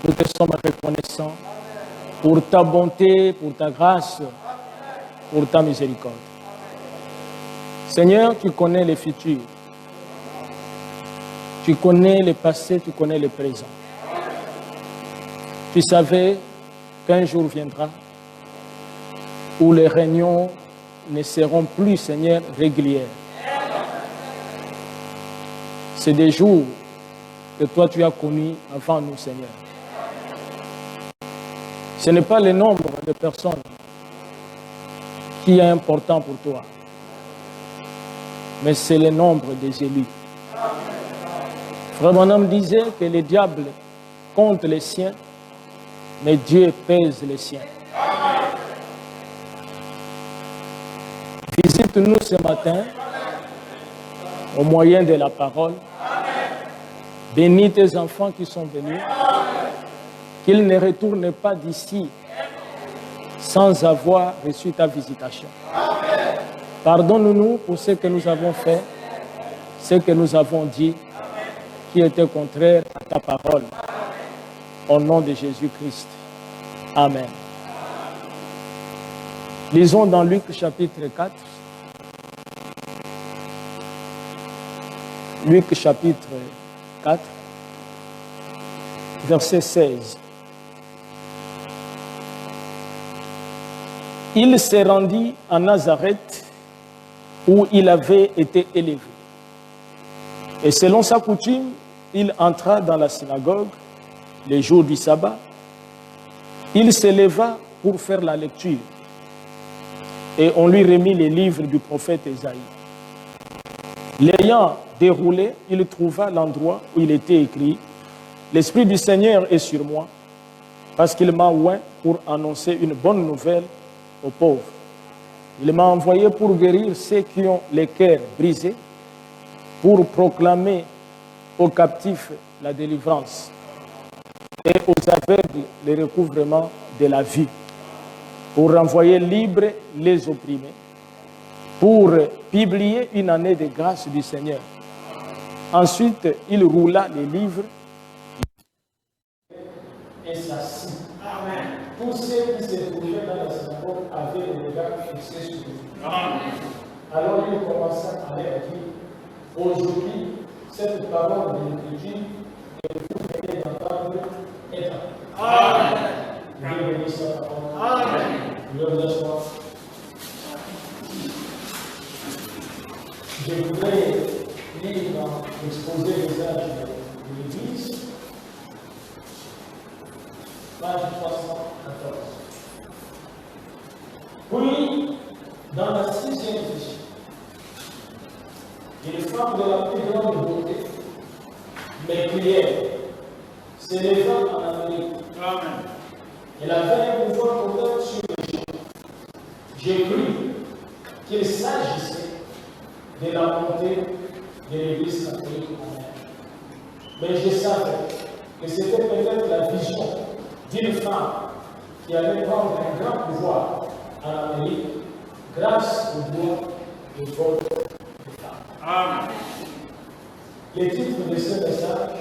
Nous te sommes reconnaissants pour ta bonté, pour ta grâce, pour ta miséricorde. Seigneur, tu connais le futur. Tu connais le passé, tu connais le présent. Tu savais qu'un jour viendra où les réunions ne seront plus, Seigneur, régulières. C'est des jours que toi tu as connus avant nous, Seigneur. Ce n'est pas le nombre de personnes qui est important pour toi, mais c'est le nombre des élus. Frère Branham disait que le diable compte les siens, mais Dieu pèse les siens. Visite-nous ce matin au moyen de la parole. Bénis tes enfants qui sont venus, qu'ils ne retournent pas d'ici sans avoir reçu ta visitation. Pardonne-nous pour ce que nous avons fait, ce que nous avons dit, qui était contraire à ta parole. Au nom de Jésus-Christ. Amen. Lisons dans Luc chapitre 4. Luc chapitre 4, verset 16. Il se rendit à Nazareth où il avait été élevé. Et selon sa coutume, il entra dans la synagogue les jours du sabbat. Il se leva pour faire la lecture. Et on lui remit les livres du prophète Ésaïe. L'ayant déroulé, il trouva l'endroit où il était écrit « L'Esprit du Seigneur est sur moi, parce qu'il m'a oint pour annoncer une bonne nouvelle aux pauvres. Il m'a envoyé pour guérir ceux qui ont les cœurs brisés, pour proclamer aux captifs la délivrance et aux aveugles le recouvrement de la vue, pour renvoyer libres les opprimés, pour publier une année de grâce du Seigneur. » Ensuite, il roula les livres et s'assit. Amen. Tous ceux qui se trouvaient dans la synagogue avaient le regard fixé sur lui. Alors il commença à leur dire, aujourd'hui, cette parole de l'Écriture que vous venez d'entendre est Amen. Dieu bénisse sa parole. Amen. Je vous assois. Je voudrais lire l'exposé des âges de l'Église, page 314. Puis, dans la 6e édition, une femme de la plus grande beauté, mais prière, s'élevant en Amérique. Amen. Elle avait un pouvoir total sur les gens. J'ai cru qu'il s'agissait de la montée de l'Église catholique en Inde. Mais je savais que c'était peut-être la vision d'une femme qui allait prendre un grand pouvoir en Amérique grâce au droit de vote des femmes. Amen. Le titre de ce message,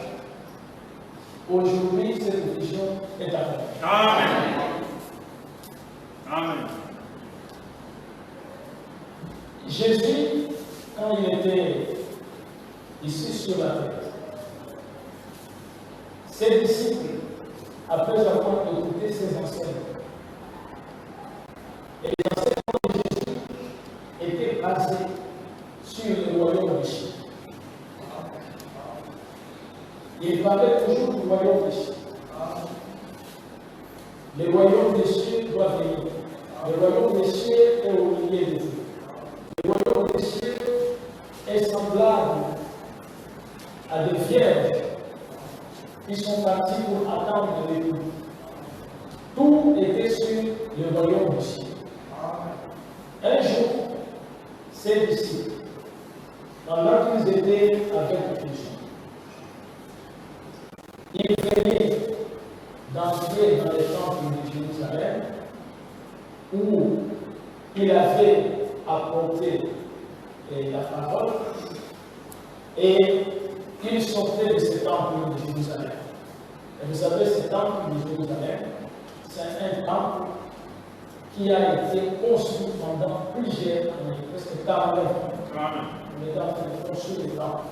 aujourd'hui, cette vision est à nous. Amen. Amen. Jésus, quand il était ici sur la terre, ses disciples, après avoir écouté ses enseignements, et les enseignements de Jésus étaient basés sur le royaume des cieux. Il parlait toujours du royaume des cieux. Le royaume des cieux doit venir. Le royaume des cieux est au milieu de vous. Le royaume des cieux est semblable à des vierges qui sont partis pour attendre l'époux. Tout était sur le royaume des cieux. Un jour, ses disciples, pendant qu'ils étaient avec Jésus, ils venaient d'entrer dans le temple de Jérusalem où il avait apporté la parole et il sortait de ce temple de Jérusalem. Et vous savez, ce temple de Jérusalem, c'est un temple qui a été construit pendant plusieurs années, presque 40 ans. Les temples ont construit les temples.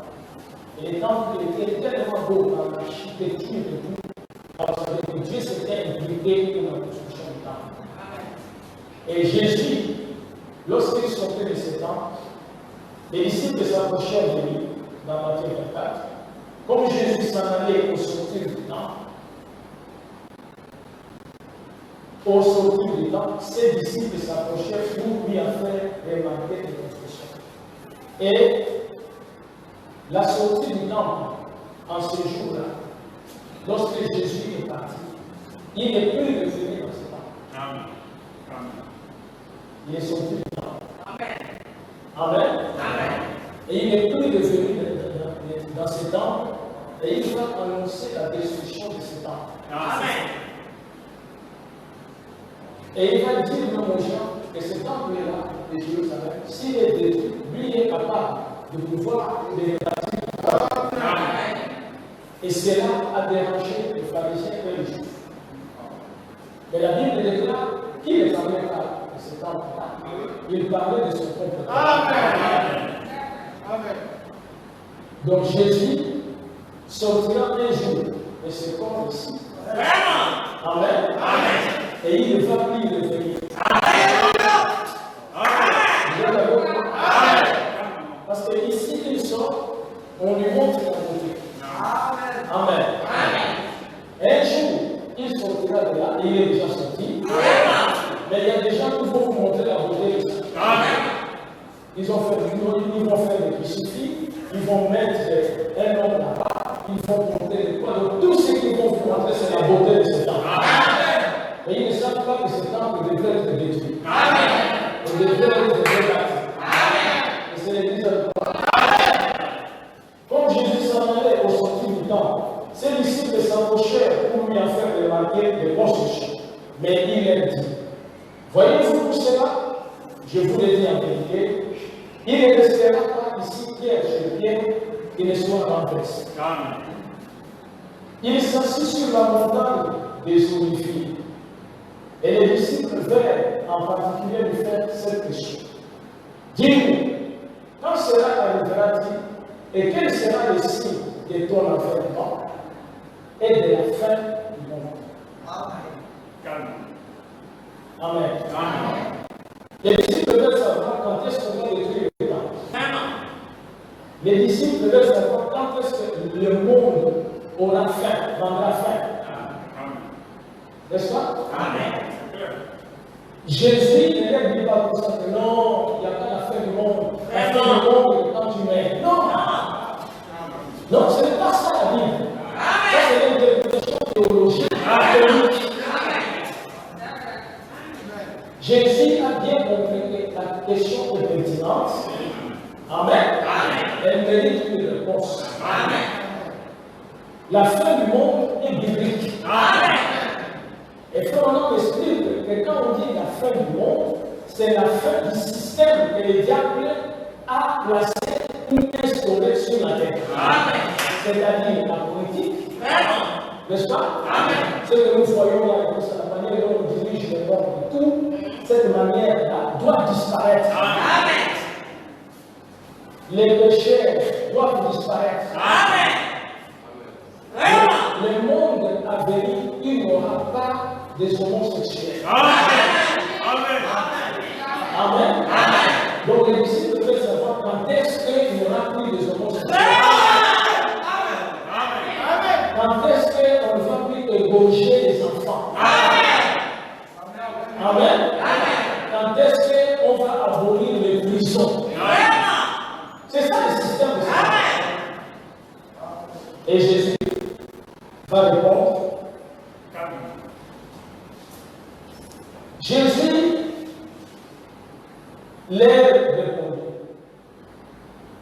Et les temples étaient tellement beaux dans l'architecture et tout, parce que Dieu s'était impliqué dans la construction du temple. Et Jésus, lorsqu'il sortait de ce temple, les disciples s'approchèrent de lui, dans Matthieu 24. Comme Jésus s'en allait au sortir du temple, ses disciples s'approchèrent pour lui en faire remarquer les constructions. Et la sortie du temple, en ce jour-là, lorsque Jésus est parti, il n'est plus revenu dans ce temple. Amen. Il est sorti du temple. Amen. Amen. Amen. Et il n'est plus revenu dans ce temple, et il va annoncer la destruction de ce temple. Amen. Et il va dire aux gens que ce temple-là de Jérusalem, s'il est détruit, lui est capable de pouvoir les rebâtir. Et cela a dérangé les pharisiens et les juifs. Mais la Bible déclare qu'il ne parlait pas de ce temple-là. Il parlait de son propre temple. Amen. Amen. Donc Jésus sortira un jour de ce corps ici. Amen. Amen. Et il ne va plus revenir. Amen. Parce que ici il sort, on lui montre la beauté. Amen. Amen. Un jour, il sortira de là, et il est déjà sorti. Amen. Mais il y a des gens qui vont vous montrer la beauté de ça. Amen. Ils vont faire des crucifix, ils vont mettre un homme là-bas, ils vont monter les poids. Donc tout ce qu'ils vont vous montrer, c'est la beauté de ce temple. Et ils ne savent pas que ce temple devrait être détruit. Amen. Il devrait être rebâti. Et c'est l'église de Christ. Comme Jésus s'en allait au sortir du temple, ses disciples s'approchèrent pour lui en faire remarquer des constructions. Mais il leur dit, voyez-vous pour cela, je vous le dis en vérité, il ne restera pas ici pierre sur pierre qui ne soit renversé. Il s'assit sur la montagne des Oliviers. Et les disciples vinrent en particulier lui faire cette question. Dis-nous, quand cela arrivera-t-il et quel sera le signe de ton avènement et de la fin du monde? Amen. Amen. Amen. Les disciples veulent savoir quand est-ce qu'on va détruire le temple. Les disciples veulent savoir quand est-ce que le monde aura fin, vendra fin. N'est-ce pas? Amen. Jésus ne leur dit pas comme ça que non, il n'y a pas la fin du monde. La fin du monde est quand tu mets. Non! Non, ce n'est pas ça la Bible. Ça, c'est l'interprétation théologique. Jésus a bien compris que la question est pertinente. Amen. Elle mérite une réponse. Amen. La fin du monde est biblique. Amen. Et Frère explique que quand on dit la fin du monde, c'est la fin du système que le diable a placé ou instauré sur la terre. C'est-à-dire la politique. N'est-ce pas? Ce que nous voyons là, la manière dont on dirige le monde et tout, cette manière-là doit disparaître. Amen. Les péchés doivent disparaître. Amen. Le monde à venir, il n'y aura pas des homosexuels. Amen. Amen. Amen. Amen. Donc les disciples veulent savoir quand est-ce qu'il n'y aura plus des homosexuels. Amen. Quand est-ce qu'on ne va plus égorger les enfants. Amen. Amen. Quand est-ce qu'on va abolir les prisons. C'est ça le système de ça. Et Jésus va répondre. Jésus leur répondit.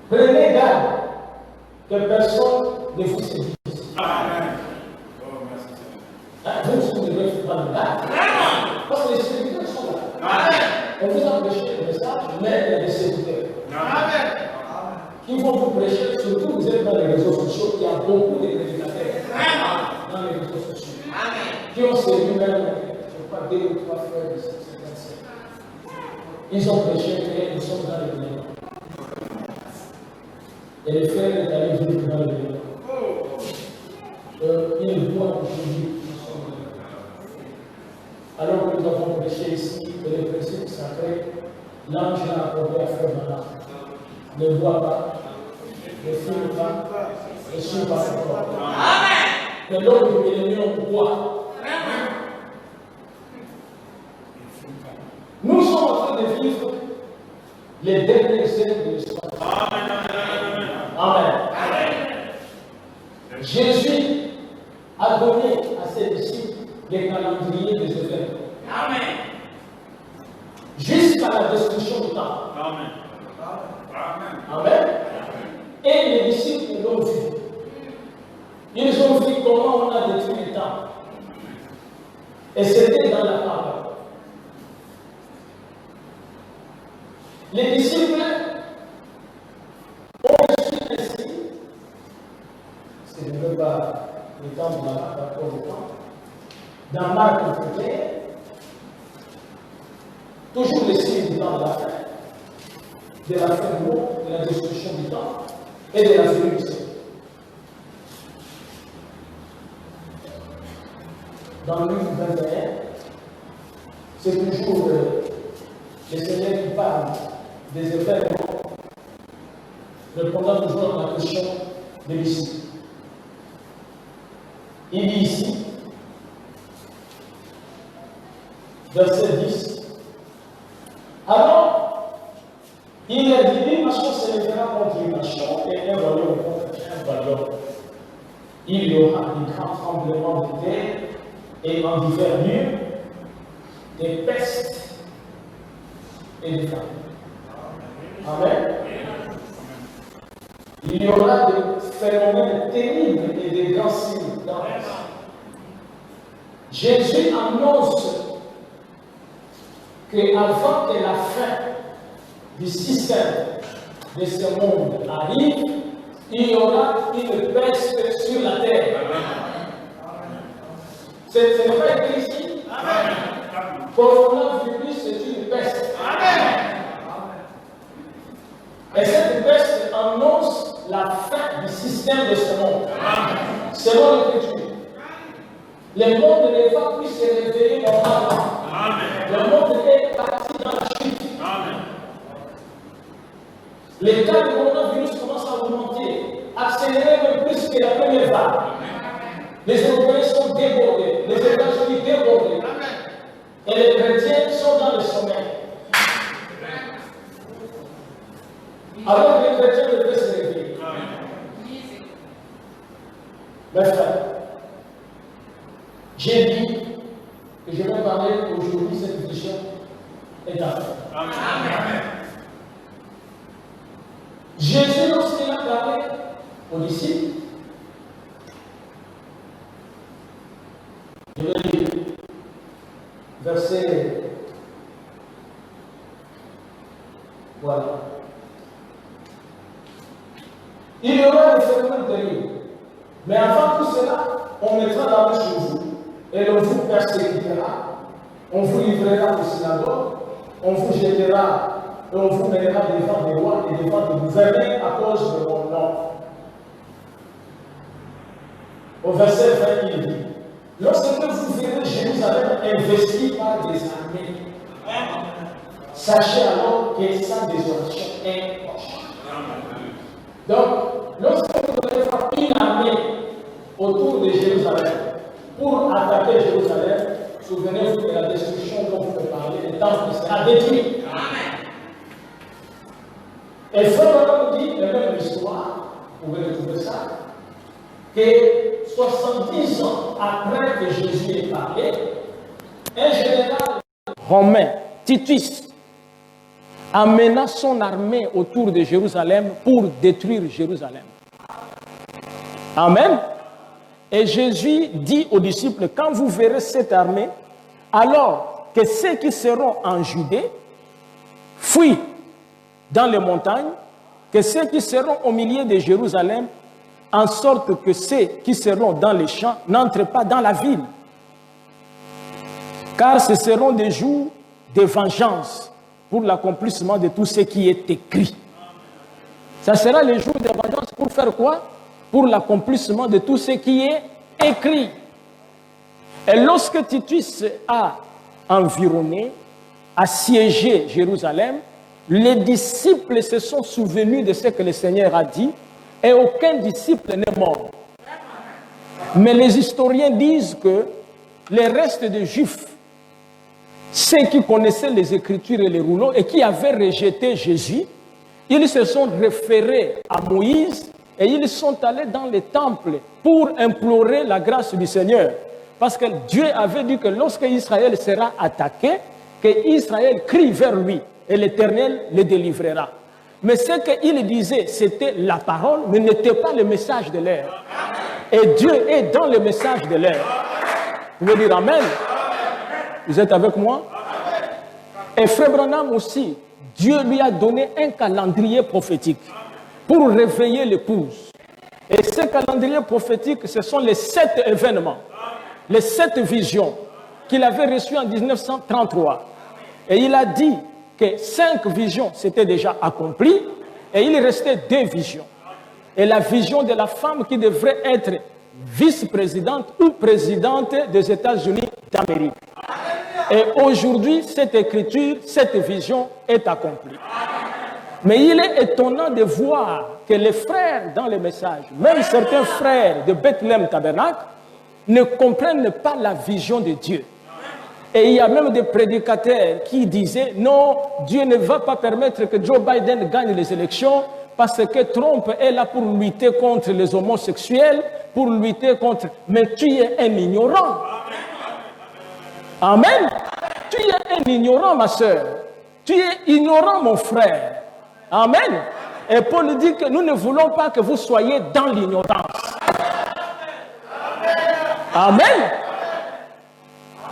Prenez garde que personne ne vous séduise. Amen. Vous ne devez pas de garde. Parce que les séducteurs sont là. Amen. On vous a prêché le message, mais il y a des séducteurs. Amen. Qui vont vous prêcher, surtout vous êtes dans les réseaux sociaux, il y a beaucoup de prédicateurs dans les réseaux sociaux. qui ont servi même, je crois, 2 ou 3 frères de cette siècle. Ils ont prêché et nous sommes dans le Bénin. Et le frère est allé vivre dans le Bénin. Il voit aujourd'hui. Alors que nous avons prêché ici que les principes sacrés, l'ange l'a accordé à Frère Manan. Ne voit pas, ne filme pas, ne suit pas son corps. Mais l'homme du millénium voit. Nous sommes en train de vivre les derniers siècles de l'histoire. Amen. Jésus a donné à ses disciples les calendriers des événements. Amen. Jusqu'à la destruction du temps. Amen. Amen. Et les disciples l'ont vu. Ils ont vu comment on a détruit le temps. Et c'était dans la parole. Les disciples ont reçu ainsi. Parce que je ne veux pas l'étendre par rapport au temps. Dans Marc 21, toujours les signes du temps de la fin, de la fin du monde, de la destruction du temps et de la venue du Seigneur. Dans Luc 21, c'est toujours le Seigneur qui parle des événements, répondant toujours à la question des disciples. Il dit ici, verset 10. Alors, il a dit une nation s'élèvera contre une nation et un royaume contre un royaume. Il y aura des grands tremblements de terre et en divers lieux, des pestes et des famines. Amen. Il y aura des phénomènes terribles et des grands signes d'ange. Jésus annonce qu'avant que la fin du système de ce monde arrive, il y aura une peste sur la terre. Ce n'est pas écrit ici. Coronavirus, c'est une peste. Et cette peste annonce la fin du système de ce monde. Selon l'Écriture. Le monde ne va plus se réveiller normalement. Le monde est parti dans la chute. Les cas de coronavirus commencent à augmenter, accélérer même plus que la première vague. Les Européens sont débordés, les États-Unis débordés. Et les chrétiens sont dans le sommeil. Alors que les chrétiens devaient se réveiller. Mes frères, j'ai dit que je vais parler aujourd'hui, cette vision est à faire. Amen. Jésus, lorsqu'il a parlé aux disciples, je vais lire verset. Voilà. Il y aura des phénomènes terribles. Mais avant tout cela, on mettra la main sur vous et l'on vous persécutera, on vous livrera au synagogue, on vous jettera et on vous mènera devant des rois et devant des gouverneurs à cause de mon nom. Au verset 20, il dit, lorsque vous verrez Jérusalem investie par des armées, sachez alors que sa désolation est proche. Donc, lorsque vous allez faire une armée autour de Jérusalem pour attaquer Jérusalem, souvenez-vous de la destruction dont vous pouvez parler, le temple sera détruit. Et Frère nous dit, la même histoire, vous pouvez retrouver ça, que 70 ans après que Jésus ait parlé, un général romain, Titus, amena son armée autour de Jérusalem pour détruire Jérusalem. Amen. Et Jésus dit aux disciples, quand vous verrez cette armée, alors que ceux qui seront en Judée fuient dans les montagnes, que ceux qui seront au milieu de Jérusalem, en sorte que ceux qui seront dans les champs n'entrent pas dans la ville. Car ce seront des jours de vengeance pour l'accomplissement de tout ce qui est écrit. Ça sera les jours de vengeance pour faire quoi? Pour l'accomplissement de tout ce qui est écrit. Et lorsque Titus a environné, assiégé Jérusalem, les disciples se sont souvenus de ce que le Seigneur a dit et aucun disciple n'est mort. Mais les historiens disent que les restes des Juifs, ceux qui connaissaient les Écritures et les rouleaux et qui avaient rejeté Jésus, ils se sont référés à Moïse et ils sont allés dans les temples pour implorer la grâce du Seigneur. Parce que Dieu avait dit que lorsque Israël sera attaqué, que Israël crie vers lui et l'Éternel le délivrera. Mais ce qu'il disait, c'était la parole, mais n'était pas le message de l'air. Et Dieu est dans le message de l'air. Vous pouvez dire Amen? Vous êtes avec moi? Et Frère Branham aussi, Dieu lui a donné un calendrier prophétique pour réveiller l'épouse. Et ce calendrier prophétique, ce sont les 7 événements, les 7 visions qu'il avait reçues en 1933. Et il a dit que 5 visions s'étaient déjà accomplies et il restait 2 visions. Et la vision de la femme qui devrait être vice-présidente ou présidente des États-Unis d'Amérique. Et aujourd'hui, cette écriture, cette vision est accomplie. Mais il est étonnant de voir que les frères dans les messages, même certains frères de Bethléem Tabernacle, ne comprennent pas la vision de Dieu. Et il y a même des prédicateurs qui disaient non, Dieu ne va pas permettre que Joe Biden gagne les élections parce que Trump est là pour lutter contre les homosexuels, pour lutter contre... Mais tu es un ignorant. Amen. Tu es un ignorant, ma soeur. Tu es ignorant, mon frère. Amen. Et Paul dit que nous ne voulons pas que vous soyez dans l'ignorance. Amen.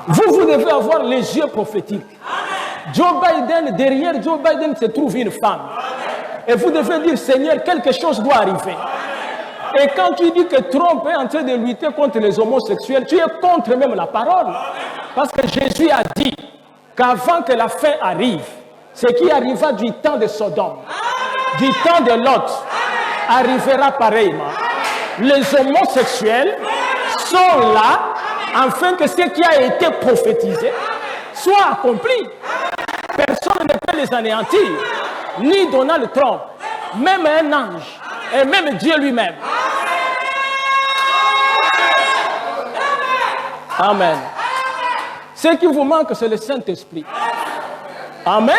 Vous devez avoir les yeux prophétiques. Joe Biden, derrière Joe Biden se trouve une femme. Et vous devez dire, Seigneur, quelque chose doit arriver. Et quand tu dis que Trump est en train de lutter contre les homosexuels, tu es contre même la parole. Parce que Jésus a dit qu'avant que la fin arrive, ce qui arriva du temps de Sodome, du temps de Lot, arrivera pareillement. Les homosexuels sont là afin que ce qui a été prophétisé soit accompli. Personne ne peut les anéantir, ni Donald Trump, même un ange, et même Dieu lui-même. Amen. Ce qui vous manque, c'est le Saint-Esprit. Amen.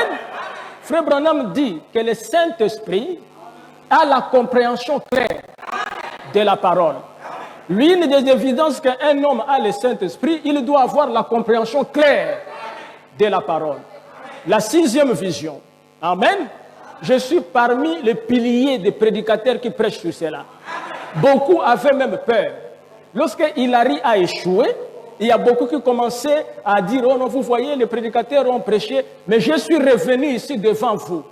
Frère Branham dit que le Saint-Esprit a la compréhension claire de la parole. L'une des évidences qu'un homme a le Saint-Esprit, il doit avoir la compréhension claire de la parole. La 6e vision. Amen. Je suis parmi les piliers des prédicateurs qui prêchent sur cela. Beaucoup avaient même peur. Lorsque Hilary a échoué, il y a beaucoup qui commençaient à dire, oh non, vous voyez, les prédicateurs ont prêché, mais je suis revenu ici devant vous.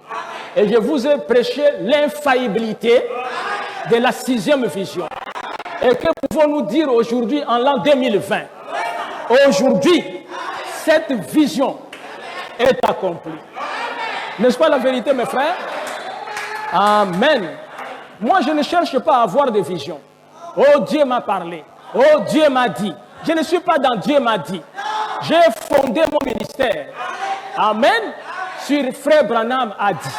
Et je vous ai prêché l'infaillibilité de la 6e vision. Et que pouvons-nous dire aujourd'hui en l'an 2020? Aujourd'hui, cette vision est accomplie. N'est-ce pas la vérité, mes frères? Amen. Moi, je ne cherche pas à avoir des visions. Oh, Dieu m'a parlé. Oh, Dieu m'a dit. Je ne suis pas dans Dieu m'a dit. J'ai fondé mon ministère. Amen. Sur Frère Branham a dit.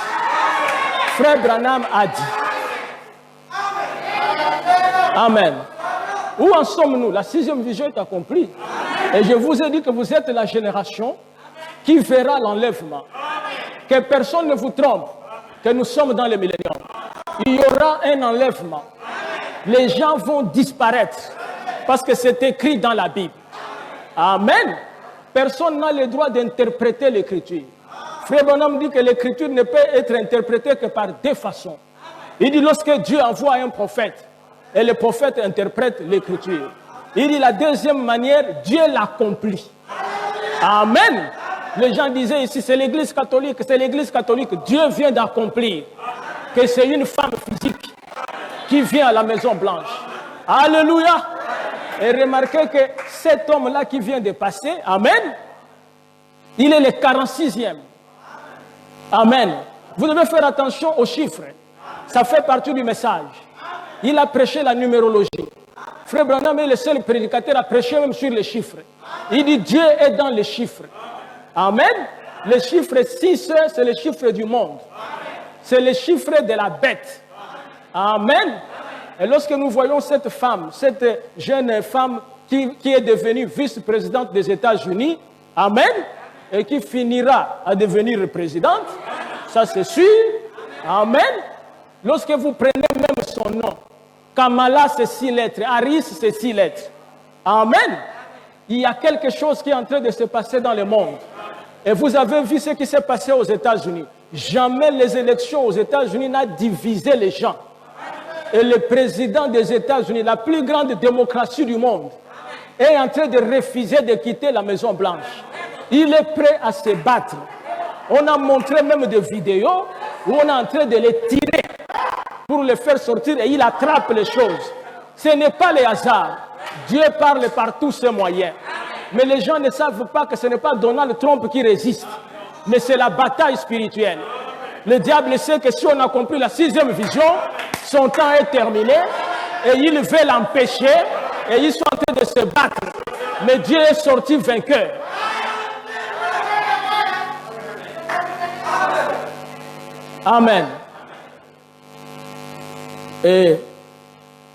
Frère Branham a dit. Amen. Où en sommes-nous? La 6e vision est accomplie. Et je vous ai dit que vous êtes la génération qui verra l'enlèvement. Que personne ne vous trompe, que nous sommes dans le millénium. Il y aura un enlèvement. Les gens vont disparaître parce que c'est écrit dans la Bible. Amen. Personne n'a le droit d'interpréter l'écriture. Frère Bonhomme dit que l'écriture ne peut être interprétée que par 2 façons. Il dit lorsque Dieu envoie un prophète, et le prophète interprète l'écriture. Il dit la 2e manière, Dieu l'accomplit. Amen. Les gens disaient ici, c'est l'église catholique, c'est l'église catholique. Dieu vient d'accomplir que c'est une femme physique qui vient à la Maison Blanche. Alléluia. Et remarquez que cet homme-là qui vient de passer, amen, Il est le 46e. Amen. Vous devez faire attention aux chiffres. Ça fait partie du message. Il a prêché la numérologie. Frère Branham est le seul prédicateur à prêcher même sur les chiffres. Il dit Dieu est dans les chiffres. Amen. Le chiffre 6, c'est le chiffre du monde. C'est le chiffre de la bête. Amen. Et lorsque nous voyons cette femme, cette jeune femme qui est devenue vice-présidente des États-Unis, amen, et qui finira à devenir présidente, ça c'est sûr, amen. Lorsque vous prenez même son nom, Kamala c'est 6 lettres, Harris c'est 6 lettres, amen. Il y a quelque chose qui est en train de se passer dans le monde. Et vous avez vu ce qui s'est passé aux États-Unis. Jamais les élections aux États-Unis n'ont divisé les gens. Et le président des États-Unis, la plus grande démocratie du monde, est en train de refuser de quitter la Maison-Blanche. Il est prêt à se battre. On a montré même des vidéos où on est en train de les tirer pour les faire sortir et il attrape les choses. Ce n'est pas le hasard. Dieu parle par tous ses moyens. Mais les gens ne savent pas que ce n'est pas Donald Trump qui résiste, mais c'est la bataille spirituelle. Le diable sait que si on a compris la 6e vision, son temps est terminé et il veut l'empêcher et ils sont en train de se battre. Mais Dieu est sorti vainqueur. Amen. Et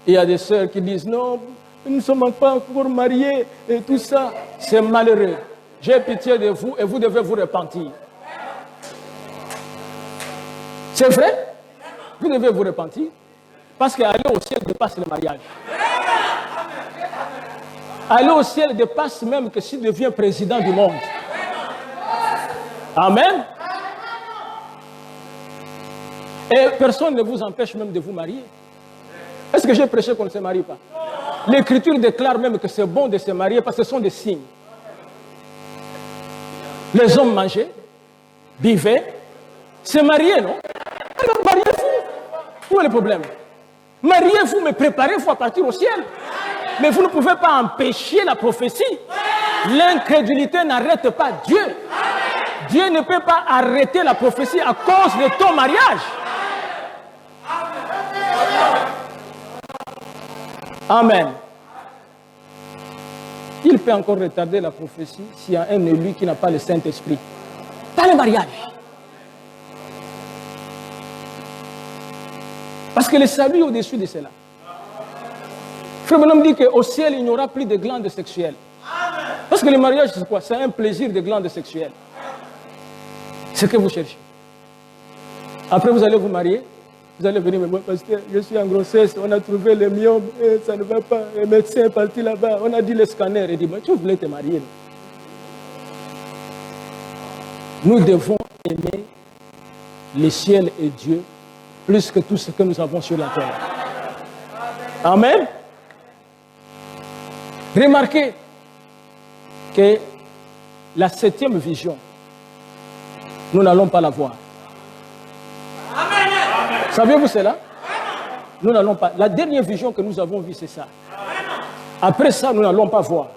il y a des sœurs qui disent non, nous ne sommes pas encore mariés et tout ça. C'est malheureux. J'ai pitié de vous et vous devez vous repentir. C'est vrai? Vous devez vous repentir. Parce qu'aller au ciel dépasse le mariage. Aller au ciel dépasse même que s'il devient président du monde. Amen. Et personne ne vous empêche même de vous marier. Est-ce que j'ai prêché qu'on ne se marie pas? L'Écriture déclare même que c'est bon de se marier parce que ce sont des signes. Les hommes mangeaient, buvaient, se mariaient, non? Alors mariez-vous. Où est le problème? Mariez-vous, mais préparez-vous à partir au ciel. Mais vous ne pouvez pas empêcher la prophétie. L'incrédulité n'arrête pas Dieu. Dieu ne peut pas arrêter la prophétie à cause de ton mariage. Amen. Il peut encore retarder la prophétie s'il y a un élu qui n'a pas le Saint-Esprit. Pas le mariage. Parce que le salut est au-dessus de cela. Frère Bonhomme dit qu'au ciel, il n'y aura plus de glandes sexuelles. Parce que le mariage, c'est quoi? C'est un plaisir de glandes sexuelles. C'est ce que vous cherchez. Après, vous allez vous marier. Vous allez venir me dire, pasteur, je suis en grossesse, on a trouvé le myome, et ça ne va pas. Le médecin est parti là-bas, on a dit le scanner. Il dit, tu voulais te marier. Nous devons aimer le ciel et Dieu plus que tout ce que nous avons sur la terre. Amen. Remarquez que la 7e vision, nous n'allons pas la voir. Savez-vous cela? Nous n'allons pas. La dernière vision que nous avons vue, c'est ça. Après ça, nous n'allons pas voir.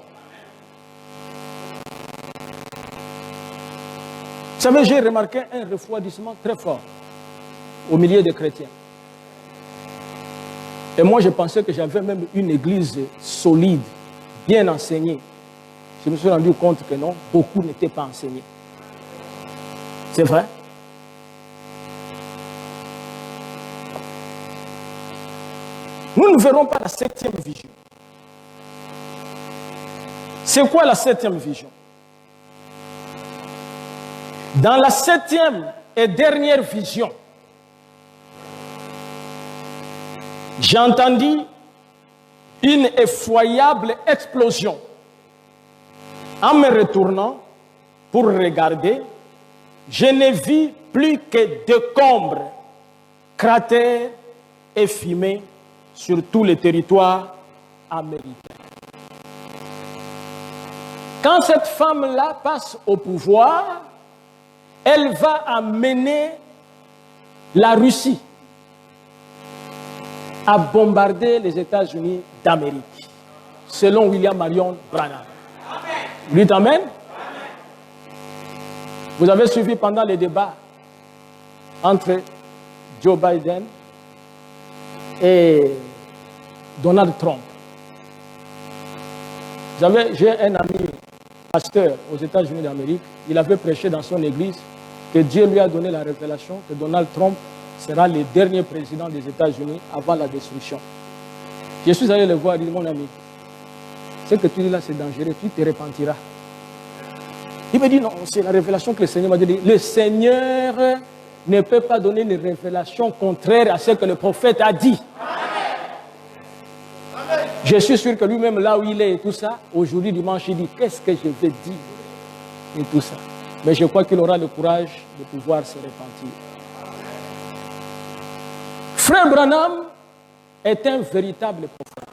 Vous savez, j'ai remarqué un refroidissement très fort au milieu des chrétiens. Et moi, je pensais que j'avais même une église solide, bien enseignée. Je me suis rendu compte que non, beaucoup n'étaient pas enseignés. C'est vrai? Nous ne verrons pas la 7e vision. C'est quoi la 7e vision? Dans la 7e et dernière vision, j'ai entendu une effroyable explosion. En me retournant pour regarder, je n'ai vu plus que décombres, cratères et fumées sur tout le territoire américain. Quand cette femme-là passe au pouvoir, elle va amener la Russie à bombarder les États-Unis d'Amérique, selon William Marion Branham. Lui, amen. Vous avez suivi pendant les débats entre Joe Biden et Donald Trump. J'ai un ami pasteur aux États-Unis d'Amérique. Il avait prêché dans son église que Dieu lui a donné la révélation que Donald Trump sera le dernier président des États-Unis avant la destruction. Je suis allé le voir et dit, mon ami, ce que tu dis là, c'est dangereux, tu te repentiras. Il me dit, non, c'est la révélation que le Seigneur m'a dit. Le Seigneur ne peut pas donner une révélation contraire à ce que le prophète a dit. Amen. Je suis sûr que lui-même, là où il est et tout ça, aujourd'hui, dimanche, il dit, qu'est-ce que je vais dire et tout ça. Mais je crois qu'il aura le courage de pouvoir se repentir. Frère Branham est un véritable prophète.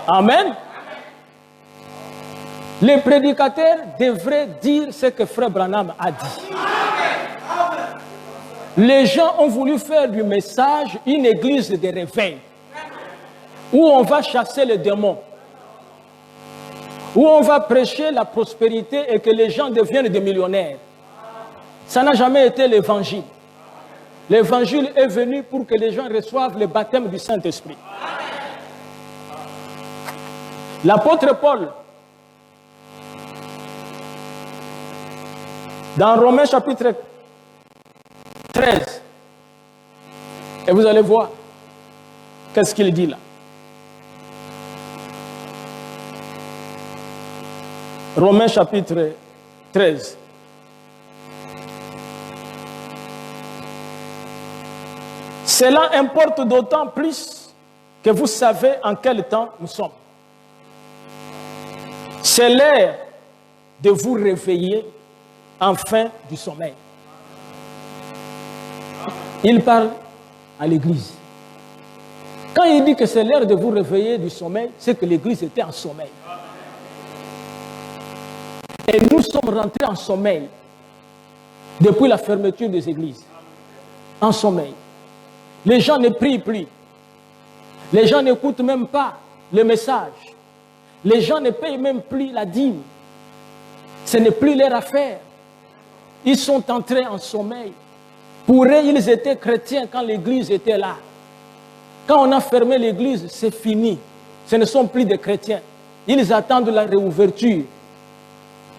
Amen. Les prédicateurs devraient dire ce que Frère Branham a dit. Les gens ont voulu faire du message une église de réveil, où on va chasser les démons, où on va prêcher la prospérité et que les gens deviennent des millionnaires. Ça n'a jamais été l'évangile. L'évangile est venu pour que les gens reçoivent le baptême du Saint-Esprit. L'apôtre Paul, dans Romains chapitre 13, et vous allez voir qu'est-ce qu'il dit là. Romains chapitre 13. Cela importe d'autant plus que vous savez en quel temps nous sommes. C'est l'heure de vous réveiller enfin du sommeil. Il parle à l'église. Quand il dit que c'est l'heure de vous réveiller du sommeil, c'est que l'église était en sommeil. Et nous sommes rentrés en sommeil depuis la fermeture des églises. En sommeil. Les gens ne prient plus. Les gens n'écoutent même pas le message. Les gens ne payent même plus la dîme. Ce n'est plus leur affaire. Ils sont entrés en sommeil. Pour eux, ils étaient chrétiens quand l'église était là. Quand on a fermé l'église, c'est fini. Ce ne sont plus des chrétiens. Ils attendent la réouverture.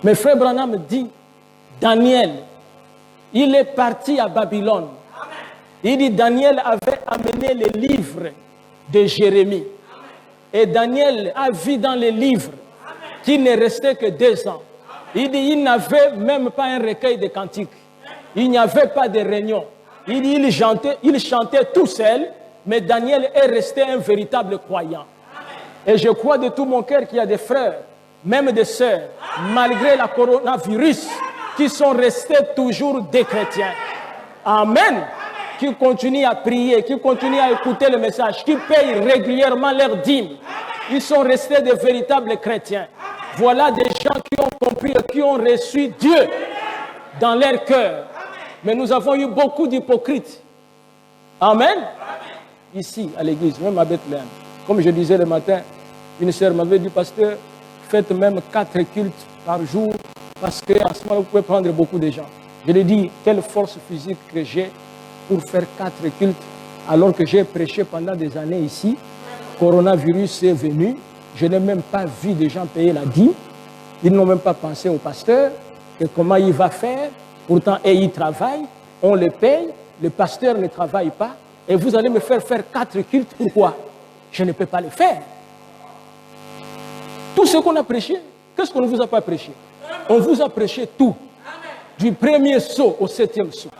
Mais Frère Branham dit, Daniel, il est parti à Babylone. Il dit, Daniel avait amené les livres de Jérémie. Et Daniel a vu dans les livres qu'il ne restait que 2 ans. Il dit, il n'avait même pas un recueil de cantiques. Il n'y avait pas de réunion. Il dit, il chantait tout seul, mais Daniel est resté un véritable croyant. Et je crois de tout mon cœur qu'il y a des frères, même des sœurs, malgré la coronavirus, qui sont restés toujours des chrétiens. Amen. Qui continuent à prier, qui continuent à écouter le message, qui payent régulièrement leurs dîmes. Ils sont restés de véritables chrétiens. Voilà des gens qui ont compris et qui ont reçu Dieu dans leur cœur. Mais nous avons eu beaucoup d'hypocrites. Amen. Ici, à l'église, même à Bethléem. Comme je disais le matin, une sœur m'avait dit, pasteur, faites même 4 cultes par jour, parce qu'à ce moment-là, vous pouvez prendre beaucoup de gens. Je lui ai dit, quelle force physique que j'ai pour faire 4 cultes, alors que j'ai prêché pendant des années ici. Coronavirus est venu, je n'ai même pas vu des gens payer la dîme. Ils n'ont même pas pensé au pasteur, et comment il va faire. Pourtant, il travaille, on le paye, le pasteur ne travaille pas, et vous allez me faire 4 cultes, pourquoi? Je ne peux pas le faire. Tout ce qu'on a prêché, qu'est-ce qu'on ne vous a pas prêché? On vous a prêché tout, du premier saut au 7e saut.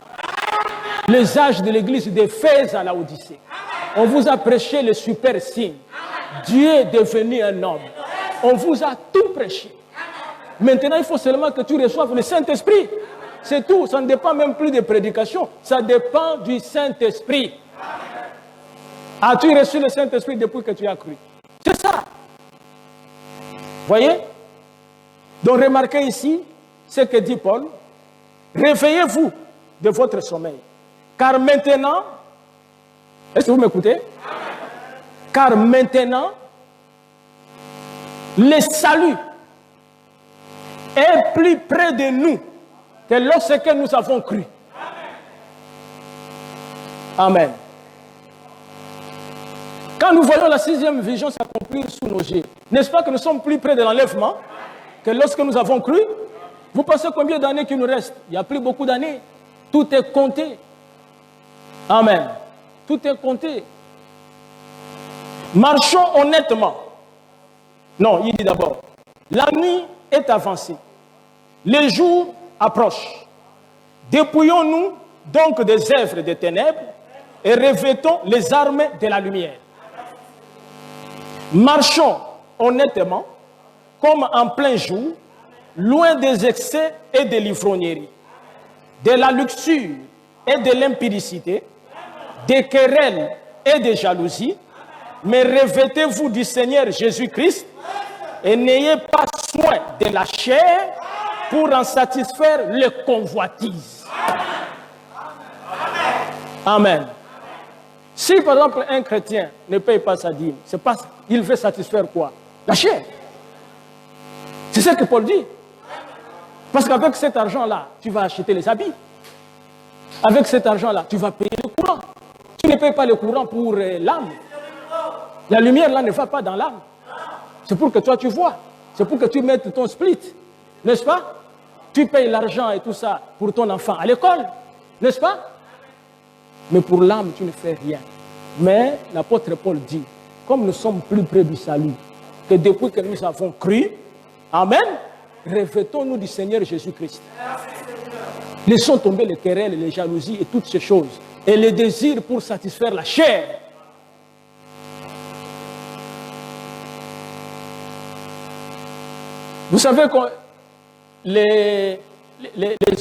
Les âges de l'église d'Éphèse à la Odyssée. On vous a prêché le super signe. Dieu est devenu un homme. On vous a tout prêché. Maintenant, il faut seulement que tu reçoives le Saint-Esprit. C'est tout. Ça ne dépend même plus des prédications. Ça dépend du Saint-Esprit. As-tu reçu le Saint-Esprit depuis que tu as cru? C'est ça. Voyez? Donc, remarquez ici ce que dit Paul. Réveillez-vous de votre sommeil. Car maintenant, est-ce que vous m'écoutez? Car maintenant, le salut est plus près de nous que lorsque nous avons cru. Amen. Quand nous voyons la 6e vision s'accomplir sous nos yeux, n'est-ce pas que nous sommes plus près de l'enlèvement que lorsque nous avons cru? Vous pensez combien d'années qu'il nous reste? Il n'y a plus beaucoup d'années. Tout est compté. Amen. Tout est compté. Marchons honnêtement. Non, il dit d'abord, la nuit est avancée. Les jours approchent. Dépouillons-nous donc des œuvres des ténèbres et revêtons les armes de la lumière. Marchons honnêtement, comme en plein jour, loin des excès et de l'ivrognerie, de la luxure et de l'impudicité, des querelles et des jalousies, mais revêtez-vous du Seigneur Jésus-Christ et n'ayez pas soin de la chair pour en satisfaire les convoitises. Amen. Si par exemple un chrétien ne paye pas sa dîme, c'est pas, il veut satisfaire quoi? La chair. C'est ce que Paul dit. Parce qu'avec cet argent-là, tu vas acheter les habits. Avec cet argent-là, tu vas payer le courant. Tu ne payes pas le courant pour l'âme. La lumière là ne va pas dans l'âme. C'est pour que toi tu vois. C'est pour que tu mettes ton split. N'est-ce pas? Tu payes l'argent et tout ça pour ton enfant à l'école. N'est-ce pas? Mais pour l'âme, tu ne fais rien. Mais l'apôtre Paul dit, comme nous sommes plus près du salut, que depuis que nous avons cru, amen, revêtons-nous du Seigneur Jésus-Christ. Laissons tomber les querelles, les jalousies et toutes ces choses. Et les désirs pour satisfaire la chair. Vous savez que les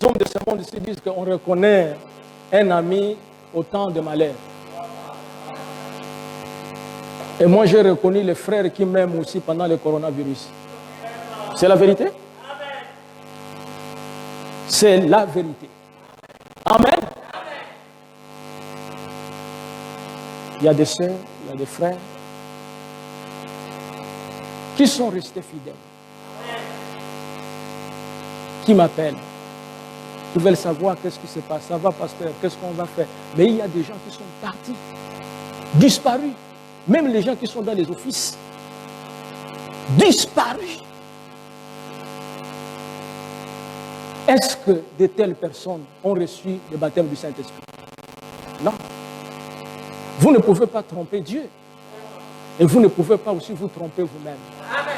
hommes de ce monde ici disent qu'on reconnaît un ami au temps de malheur. Et moi j'ai reconnu les frères qui m'aiment aussi pendant le coronavirus. C'est la vérité? C'est la vérité. Amen. Il y a des sœurs, il y a des frères qui sont restés fidèles. Qui m'appellent, qui veulent savoir qu'est-ce qui se passe. Ça va, pasteur, qu'est-ce qu'on va faire? Mais il y a des gens qui sont partis, disparus. Même les gens qui sont dans les offices, disparus. Est-ce que de telles personnes ont reçu le baptême du Saint-Esprit? Non. Vous ne pouvez pas tromper Dieu. Et vous ne pouvez pas aussi vous tromper vous-même. Amen.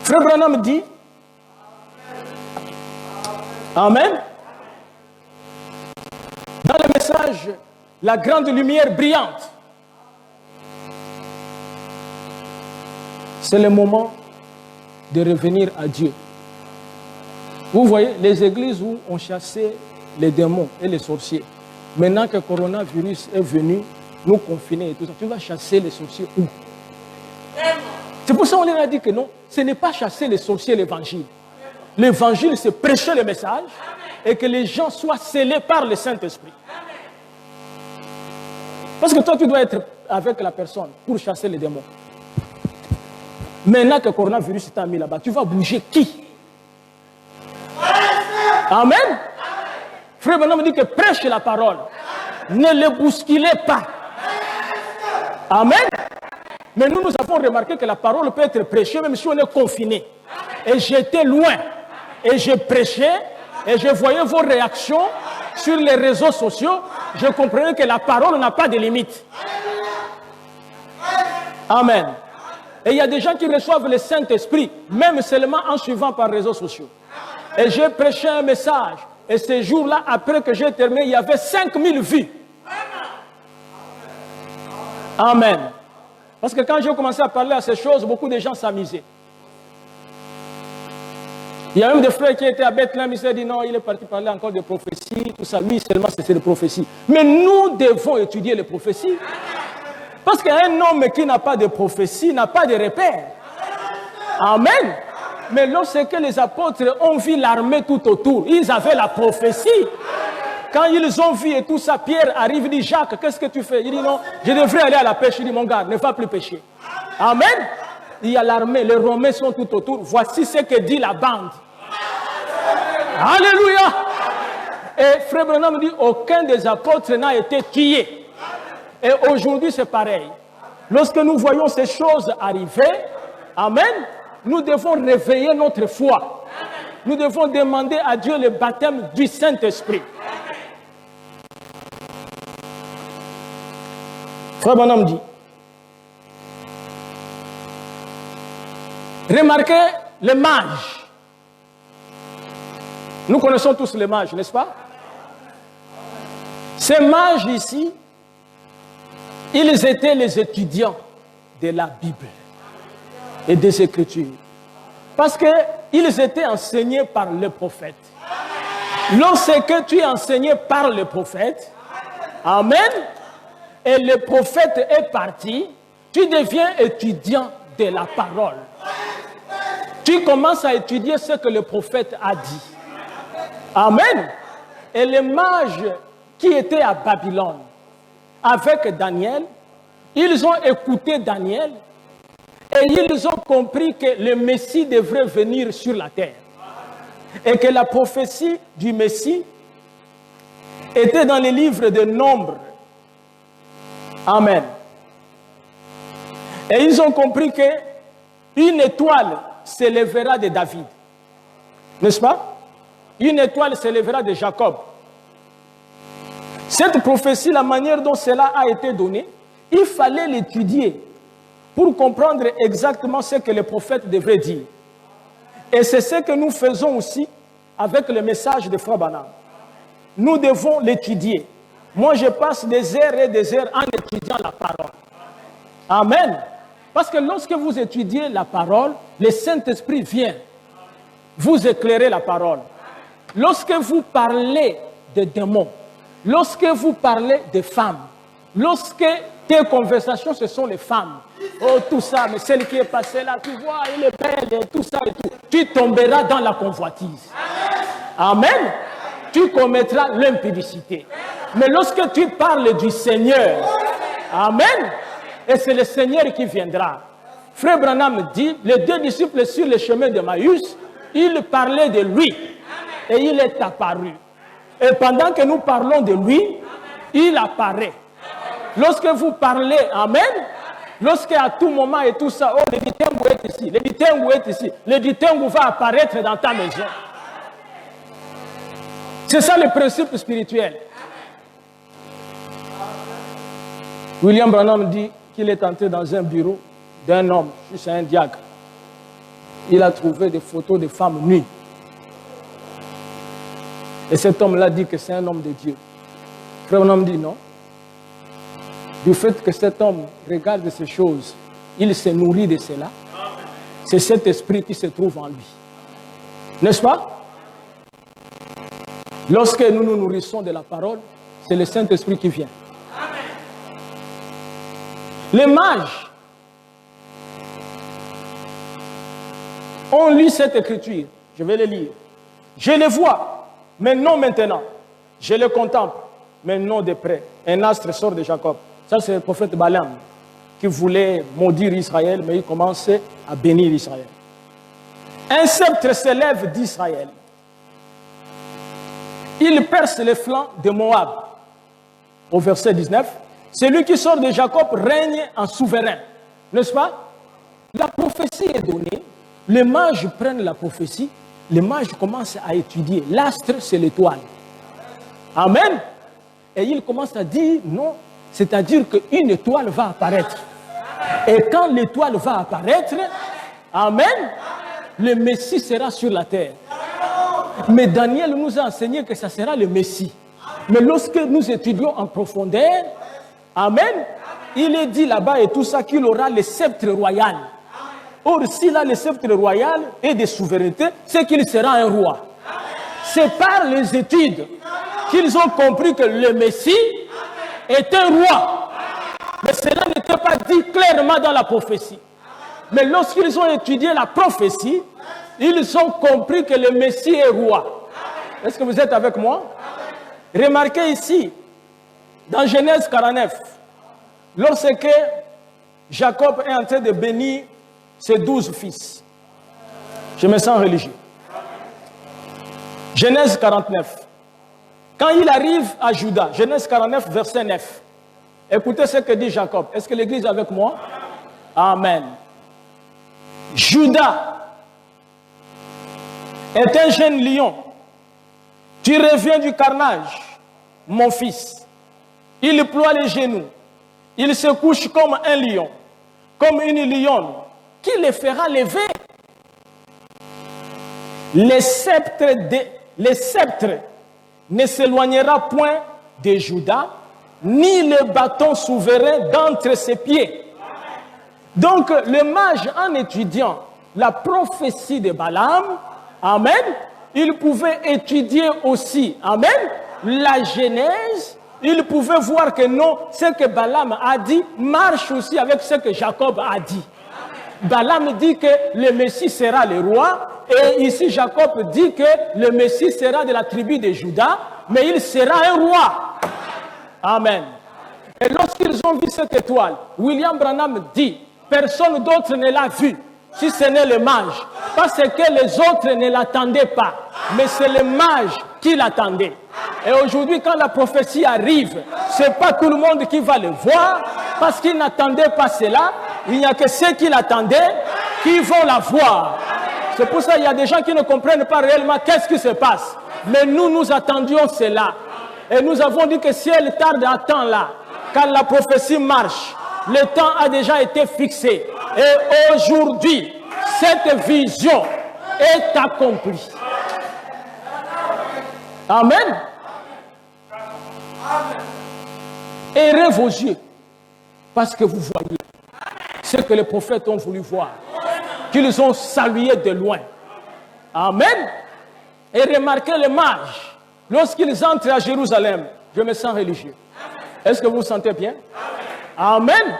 Frère Branham dit, amen, dans le message, la grande lumière brillante, c'est le moment de revenir à Dieu. Vous voyez, les églises où on chassait les démons et les sorciers, maintenant que le coronavirus est venu nous confiner et tout ça, tu vas chasser les sorciers où? C'est pour ça qu'on leur a dit que non, ce n'est pas chasser les sorciers l'évangile. L'évangile, c'est prêcher le message et que les gens soient scellés par le Saint-Esprit. Parce que toi, tu dois être avec la personne pour chasser les démons. Maintenant que le coronavirus t'a mis là-bas, tu vas bouger qui? Amen. Frère Branham dit que prêche la parole. Ne le bousculez pas. Amen. Mais nous avons remarqué que la parole peut être prêchée même si on est confiné. Et j'étais loin. Et je prêchais. Et je voyais vos réactions sur les réseaux sociaux. Je comprenais que la parole n'a pas de limite. Amen. Et il y a des gens qui reçoivent le Saint-Esprit, même seulement en suivant par les réseaux sociaux. Et j'ai prêché un message. Et ce jour-là, après que j'ai terminé, il y avait 5000 vues. Amen. Parce que quand j'ai commencé à parler à ces choses, beaucoup de gens s'amusaient. Il y a même des frères qui étaient à Bethléem, ils se dit non, il est parti parler encore de prophéties, tout ça. Lui, seulement, c'est des prophéties. Mais nous devons étudier les prophéties. Parce qu'un homme qui n'a pas de prophétie n'a pas de repère. Amen. Mais lorsque les apôtres ont vu l'armée tout autour, ils avaient la prophétie. Quand ils ont vu et tout ça, Pierre arrive et dit, Jacques, qu'est-ce que tu fais? Il dit, non, je devrais aller à la pêche. Il dit, mon gars, ne va plus pêcher. Amen. Il y a l'armée, les Romains sont tout autour. Voici ce que dit la bande. Alléluia. Et Frère Branham dit, aucun des apôtres n'a été tué. Et aujourd'hui, c'est pareil. Lorsque nous voyons ces choses arriver, amen, nous devons réveiller notre foi. Nous devons demander à Dieu le baptême du Saint-Esprit. Frère Branham dit, remarquez les mages. Nous connaissons tous les mages, n'est-ce pas? Ces mages ici, ils étaient les étudiants de la Bible et des Écritures. Parce qu'ils étaient enseignés par le prophète. Lorsque tu es enseigné par le prophète, amen, et le prophète est parti, tu deviens étudiant de la parole. Tu commences à étudier ce que le prophète a dit. Amen. Et les mages qui étaient à Babylone avec Daniel, ils ont écouté Daniel et ils ont compris que le Messie devrait venir sur la terre. Et que la prophétie du Messie était dans les livres de Nombre. Amen. Et ils ont compris qu'une étoile s'élèvera de David. N'est-ce pas? Une étoile s'élèvera de Jacob. Cette prophétie, la manière dont cela a été donné, il fallait l'étudier pour comprendre exactement ce que le prophète devrait dire. Et c'est ce que nous faisons aussi avec le message de Frère Branham. Nous devons l'étudier. Moi, je passe des heures et des heures en étudiant la parole. Amen. Parce que lorsque vous étudiez la parole, le Saint-Esprit vient vous éclairer la parole. Lorsque vous parlez de démons, lorsque vous parlez de femmes, lorsque tes conversations, ce sont les femmes, oh tout ça, mais celle qui est passée là, tu vois, elle est belle, et tout ça et tout, tu tomberas dans la convoitise. Amen. Tu commettras l'impudicité. Mais lorsque tu parles du Seigneur, amen, et c'est le Seigneur qui viendra. Frère Branham dit, les deux disciples sur le chemin de Maïus, ils parlaient de lui, et il est apparu. Et pendant que nous parlons de lui, il apparaît. Lorsque vous parlez, amen, lorsque à tout moment et tout ça, oh, le Ditengu est ici, le Ditengu est ici, le Ditengu va apparaître dans ta maison. C'est ça le principe spirituel. William Branham dit qu'il est entré dans un bureau d'un homme, c'est un diacre. Il a trouvé des photos de femmes nues. Et cet homme-là dit que c'est un homme de Dieu. Frère Branham dit non. Du fait que cet homme regarde ces choses, il se nourrit de cela. C'est cet esprit qui se trouve en lui. N'est-ce pas? Lorsque nous nous nourrissons de la parole, c'est le Saint-Esprit qui vient. Les mages ont lu cette écriture. Je vais le lire. Je les vois, mais non maintenant. Je les contemple, mais non de près. Un astre sort de Jacob. Ça, c'est le prophète Balaam qui voulait maudire Israël, mais il commençait à bénir Israël. Un sceptre s'élève d'Israël. Il perce les flancs de Moab. Au verset 19, celui qui sort de Jacob règne en souverain. N'est-ce pas? La prophétie est donnée. Les mages prennent la prophétie. Les mages commencent à étudier. L'astre, c'est l'étoile. Amen. Et ils commencent à dire non. C'est-à-dire qu'une étoile va apparaître. Et quand l'étoile va apparaître, amen, le Messie sera sur la terre. Mais Daniel nous a enseigné que ça sera le Messie. Mais lorsque nous étudions en profondeur, amen, il est dit là-bas et tout ça qu'il aura le sceptre royal. Or, s'il a le sceptre royal et de souveraineté, c'est qu'il sera un roi. C'est par les études qu'ils ont compris que le Messie est un roi. Mais cela n'était pas dit clairement dans la prophétie. Mais lorsqu'ils ont étudié la prophétie, ils ont compris que le Messie est roi. Est-ce que vous êtes avec moi? Remarquez ici, dans Genèse 49, lorsque Jacob est en train de bénir ses 12 fils. Je me sens religieux. Genèse 49. Quand il arrive à Juda, Genèse 49, verset 9. Écoutez ce que dit Jacob. Est-ce que l'église est avec moi? Amen. Juda est un jeune lion. Tu reviens du carnage, mon fils. Il ploie les genoux. Il se couche comme un lion, comme une lionne. Qui le fera lever? Les sceptres ne s'éloignera point de Juda, ni le bâton souverain d'entre ses pieds. Donc, le mage, en étudiant la prophétie de Balaam, amen, il pouvait étudier aussi, amen, la Genèse. Il pouvait voir que non, ce que Balaam a dit marche aussi avec ce que Jacob a dit. Balaam dit que le Messie sera le roi, et ici Jacob dit que le Messie sera de la tribu de Juda, mais il sera un roi. Amen. Et lorsqu'ils ont vu cette étoile, William Branham dit, personne d'autre ne l'a vue, si ce n'est le mage, parce que les autres ne l'attendaient pas, mais c'est le mage qui l'attendait. Et aujourd'hui, quand la prophétie arrive, ce n'est pas tout le monde qui va le voir, parce qu'ils n'attendaient pas cela. Il n'y a que ceux qui l'attendaient qui vont la voir. C'est pour ça qu'il y a des gens qui ne comprennent pas réellement qu'est-ce qui se passe. Mais nous attendions cela. Et nous avons dit que si elle tarde à temps là, quand la prophétie marche, le temps a déjà été fixé. Et aujourd'hui, cette vision est accomplie. Amen. Airez vos yeux, parce que vous voyez ce que les prophètes ont voulu voir, qu'ils ont salué de loin. Amen. Et remarquez les mages, lorsqu'ils entrent à Jérusalem, je me sens religieux. Est-ce que vous vous sentez bien? Amen.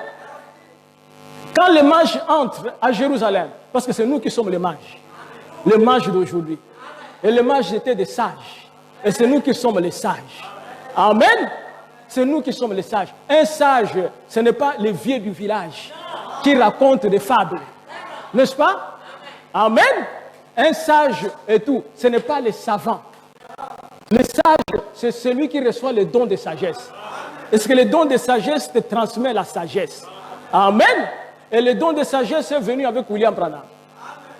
Quand les mages entrent à Jérusalem, parce que c'est nous qui sommes les mages d'aujourd'hui. Et les mages étaient des sages. Et c'est nous qui sommes les sages. Amen. C'est nous qui sommes les sages. Un sage, ce n'est pas les vieux du village qui racontent des fables. N'est-ce pas? Amen. Un sage et tout, ce n'est pas les savants. Le sage, c'est celui qui reçoit le don de sagesse. Est-ce que le don de sagesse te transmet la sagesse? Amen. Et le don de sagesse est venu avec William Branham.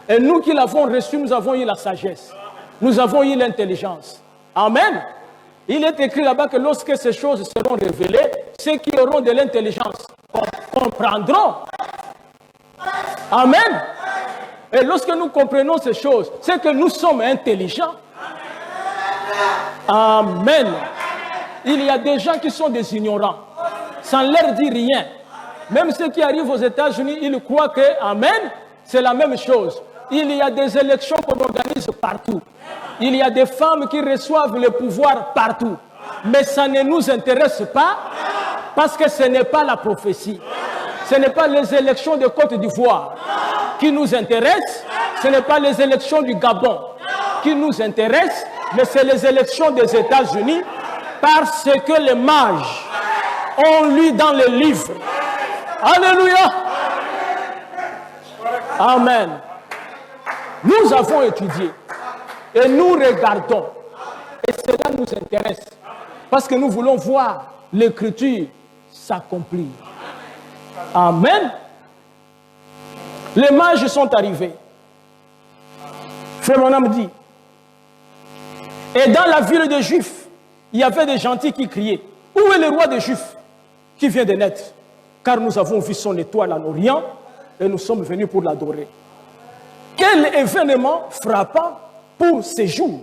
Et nous qui l'avons reçu, nous avons eu la sagesse. Nous avons eu l'intelligence. Amen. Il est écrit là-bas que lorsque ces choses seront révélées, ceux qui auront de l'intelligence comprendront. Amen. Et lorsque nous comprenons ces choses, c'est que nous sommes intelligents. Amen. Il y a des gens qui sont des ignorants. Ça ne leur dit rien. Même ceux qui arrivent aux États-Unis, ils croient que, amen, c'est la même chose. Il y a des élections qu'on organise partout. Il y a des femmes qui reçoivent le pouvoir partout. Mais ça ne nous intéresse pas parce que ce n'est pas la prophétie. Ce n'est pas les élections de Côte d'Ivoire qui nous intéressent. Ce n'est pas les élections du Gabon qui nous intéressent. Mais c'est les élections des États-Unis parce que les mages ont lu dans les livres. Alléluia. Amen. Nous avons étudié et nous regardons. Et cela nous intéresse parce que nous voulons voir l'écriture s'accomplir. Amen. Les mages sont arrivés. Frère Branham dit, et dans la ville des Juifs, il y avait des gentils qui criaient, où est le roi des Juifs qui vient de naître? Car nous avons vu son étoile en Orient et nous sommes venus pour l'adorer. Quel événement frappant pour ces jours,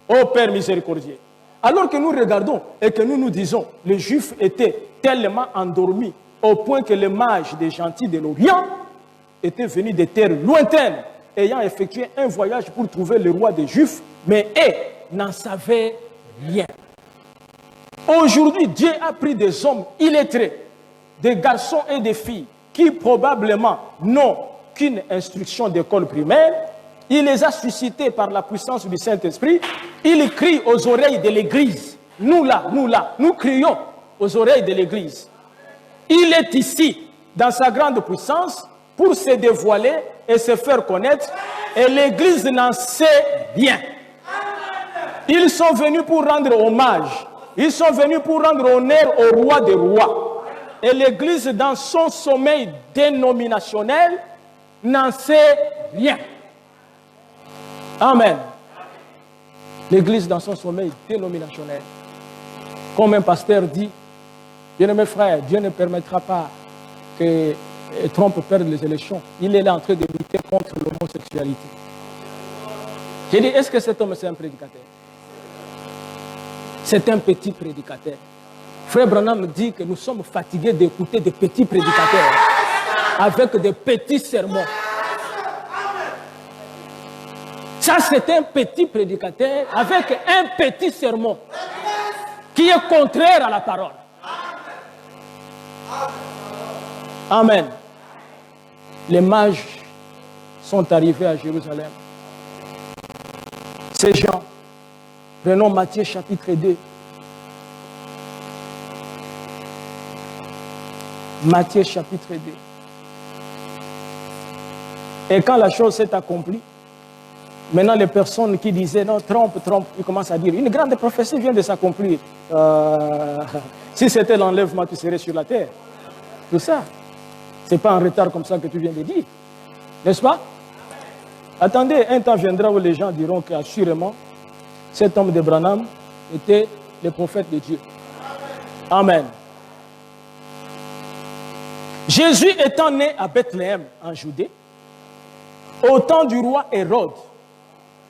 ô Père miséricordieux. Alors que nous regardons et que nous nous disons, les Juifs étaient tellement endormis au point que les mages des gentils de l'Orient étaient venus des terres lointaines, ayant effectué un voyage pour trouver le roi des Juifs, mais eux n'en savaient rien. Aujourd'hui, Dieu a pris des hommes illettrés, des garçons et des filles qui probablement n'ont qu'une instruction d'école primaire. Il les a suscités par la puissance du Saint-Esprit. Il crie aux oreilles de l'Église nous crions aux oreilles de l'Église. Il est ici, dans sa grande puissance, pour se dévoiler et se faire connaître, et l'Église n'en sait rien. Ils sont venus pour rendre hommage, ils sont venus pour rendre honneur au roi des rois. Et l'Église, dans son sommeil dénominationnel, n'en sait rien. Amen. L'Église, dans son sommeil dénominationnel, comme un pasteur dit, bien-aimés frères, Dieu ne permettra pas que Trump perde les élections. Il est là en train de lutter contre l'homosexualité. J'ai dit, est-ce que cet homme c'est un prédicateur? C'est un petit prédicateur. Frère Branham dit que nous sommes fatigués d'écouter des petits prédicateurs avec des petits sermons. Ça, c'est un petit prédicateur avec un petit sermon qui est contraire à la parole. Amen. Les mages sont arrivés à Jérusalem. Ces gens, prenons Matthieu chapitre 2. Matthieu chapitre 2. Et quand la chose s'est accomplie, maintenant les personnes qui disaient non, Trump, ils commencent à dire, une grande prophétie vient de s'accomplir. Si c'était l'enlèvement, tu serais sur la terre. Tout ça. Ce n'est pas en retard comme ça que tu viens de dire. N'est-ce pas? Attendez, un temps viendra où les gens diront qu'assurément, cet homme de Branham était le prophète de Dieu. Amen. Jésus étant né à Bethléem, en Judée, au temps du roi Hérode,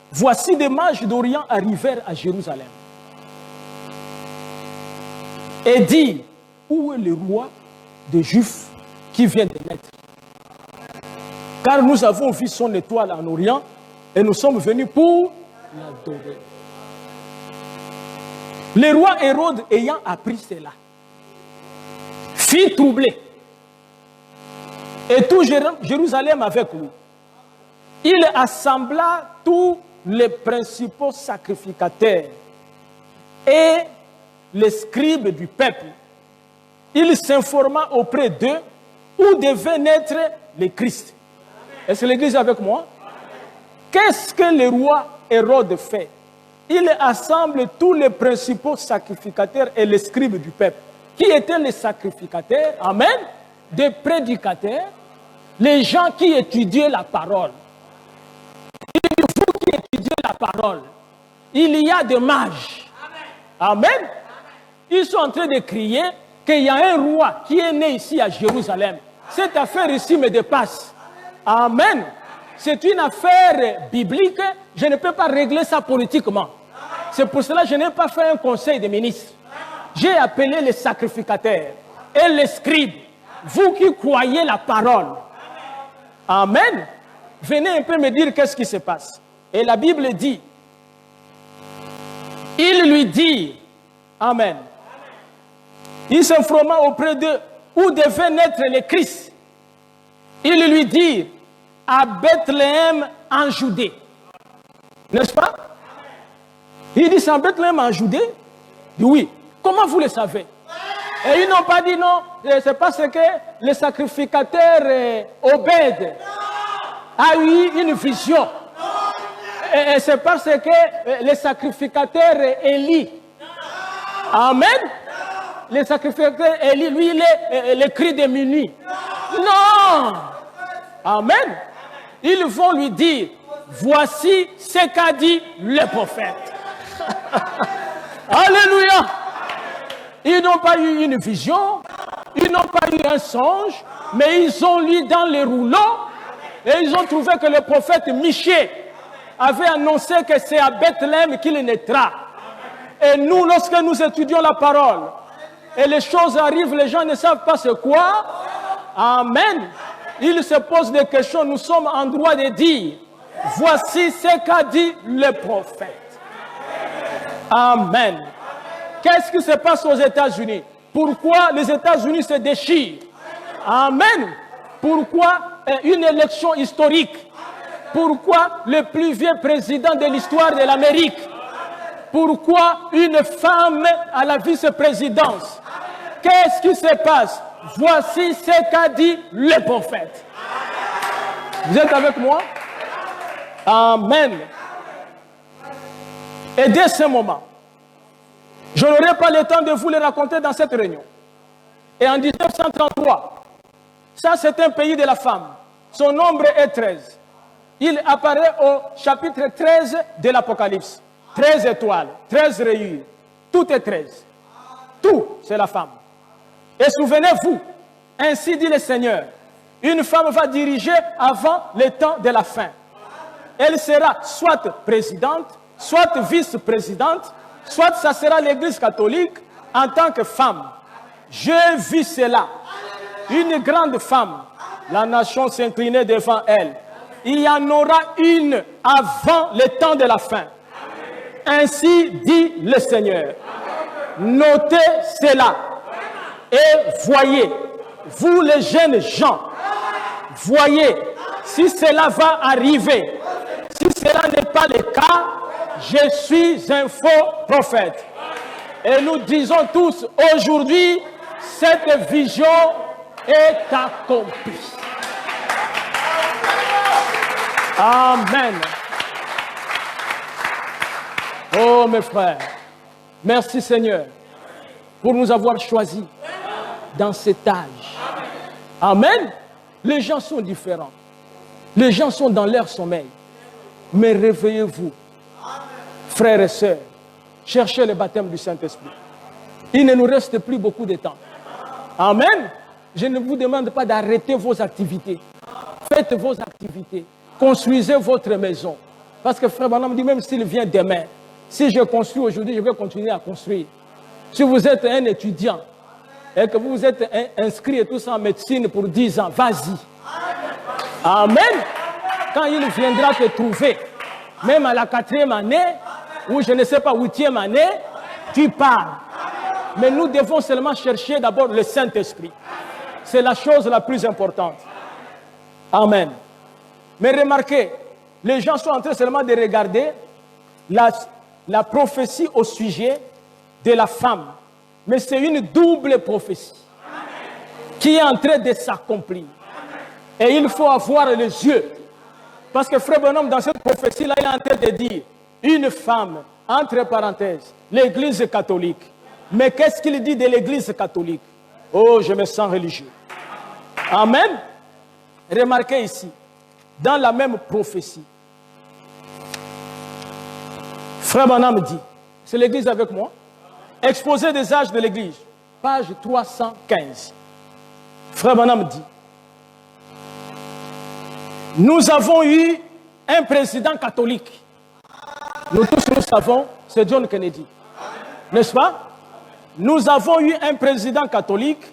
voici des mages d'Orient arrivèrent à Jérusalem et dit, où est le roi des Juifs qui vient de naître? Car nous avons vu son étoile en Orient et nous sommes venus pour l'adorer. Le roi Hérode, ayant appris cela, fit troubler et tout Jérusalem avec lui. Il assembla tous les principaux sacrificateurs et les scribes du peuple. Il s'informa auprès d'eux où devait naître le Christ. Est-ce que l'Église est avec moi? Qu'est-ce que le roi Hérode fait? Il assemble tous les principaux sacrificateurs et les scribes du peuple. Qui étaient les sacrificateurs? Amen. Des prédicateurs, les gens qui étudiaient la parole. Vous qui étudiez la parole, il y a des mages. Amen. Ils sont en train de crier qu'il y a un roi qui est né ici à Jérusalem. Cette affaire ici me dépasse. Amen. C'est une affaire biblique. Je ne peux pas régler ça politiquement. C'est pour cela que je n'ai pas fait un conseil des ministres. J'ai appelé les sacrificateurs et les scribes. Vous qui croyez la parole. Amen. Venez un peu me dire qu'est-ce qui se passe. Et la Bible dit, il lui dit, Amen. Il s'informa auprès d'eux où devait naître le Christ. Il lui dit, à Bethléem en Judée. N'est-ce pas? Il dit, c'est en Bethléem en Judée? Il dit, oui. Comment vous le savez? Et ils n'ont pas dit non, c'est parce que le sacrificateur Obed a eu une vision. Et c'est parce que le sacrificateur Élie. Amen. Le sacrificateur Élie, lui, il est le cri de minuit. Non. Amen. Ils vont lui dire, voici ce qu'a dit le prophète. Alléluia. Ils n'ont pas eu une vision, ils n'ont pas eu un songe, mais ils ont lu dans les rouleaux et ils ont trouvé que le prophète Michée avait annoncé que c'est à Bethléem qu'il naîtra. Et nous, lorsque nous étudions la parole, et les choses arrivent, les gens ne savent pas c'est quoi. Amen. Ils se posent des questions, nous sommes en droit de dire, voici ce qu'a dit le prophète. Amen. Qu'est-ce qui se passe aux États-Unis? Pourquoi les États-Unis se déchirent? Amen. Pourquoi une élection historique? Pourquoi le plus vieux président de l'histoire de l'Amérique Pourquoi une femme à la vice-présidence? Qu'est-ce qui se passe? Voici ce qu'a dit le prophète. Vous êtes avec moi? Amen. Et dès ce moment, je n'aurai pas le temps de vous le raconter dans cette réunion. Et en 1933, ça c'est un pays de la femme. Son nombre est 13. Il apparaît au chapitre 13 de l'Apocalypse. 13 étoiles, 13 rayures. Tout est 13. Tout, c'est la femme. Et souvenez-vous, ainsi dit le Seigneur, une femme va diriger avant le temps de la fin. Elle sera soit présidente, soit vice-présidente, soit ça sera l'Église catholique en tant que femme. J'ai vu cela. Une grande femme. La nation s'inclinait devant elle. Il y en aura une avant le temps de la fin. Ainsi dit le Seigneur. Notez cela. Et voyez, vous les jeunes gens, voyez, si cela va arriver, si cela n'est pas le cas, je suis un faux prophète. Et nous disons tous, aujourd'hui, cette vision est accomplie. Amen. Oh mes frères, merci Seigneur pour nous avoir choisis dans cet âge. Amen. Les gens sont différents. Les gens sont dans leur sommeil. Mais réveillez-vous, frères et sœurs. Cherchez le baptême du Saint-Esprit. Il ne nous reste plus beaucoup de temps. Amen. Je ne vous demande pas d'arrêter vos activités. Faites vos activités. Construisez votre maison. Parce que frère Branham dit, même s'il vient demain, si je construis aujourd'hui, je vais continuer à construire. Si vous êtes un étudiant et que vous êtes inscrit et tout ça en médecine pour 10 ans, vas-y. Amen. Quand il viendra te trouver, même à la 4e année, ou je ne sais pas, 8e année, tu pars. Mais nous devons seulement chercher d'abord le Saint-Esprit. C'est la chose la plus importante. Amen. Mais remarquez, les gens sont en train seulement de regarder la prophétie au sujet de la femme. Mais c'est une double prophétie qui est en train de s'accomplir. Et il faut avoir les yeux. Parce que frère Bonhomme, dans cette prophétie-là, il est en train de dire une femme, entre parenthèses, l'Église catholique. Mais qu'est-ce qu'il dit de l'Église catholique? Oh, je me sens religieux. Amen. Remarquez ici, dans la même prophétie, frère Bonhomme dit, c'est l'Église avec moi, exposé des âges de l'Église, page 315. Frère Bonhomme dit, nous avons eu un président catholique. Nous tous nous savons, c'est John Kennedy. N'est-ce pas? Nous avons eu un président catholique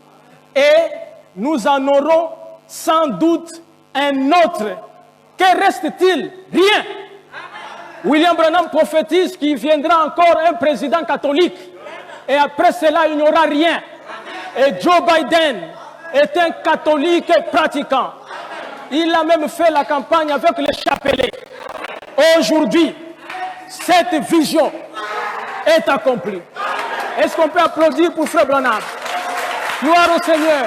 et nous en aurons sans doute un autre. Que reste-t-il? Rien. William Branham prophétise qu'il viendra encore un président catholique. Et après cela, il n'y aura rien. Et Joe Biden est un catholique pratiquant. Il a même fait la campagne avec les chapelets. Aujourd'hui, cette vision est accomplie. Est-ce qu'on peut applaudir pour Frère Branham? Gloire au Seigneur.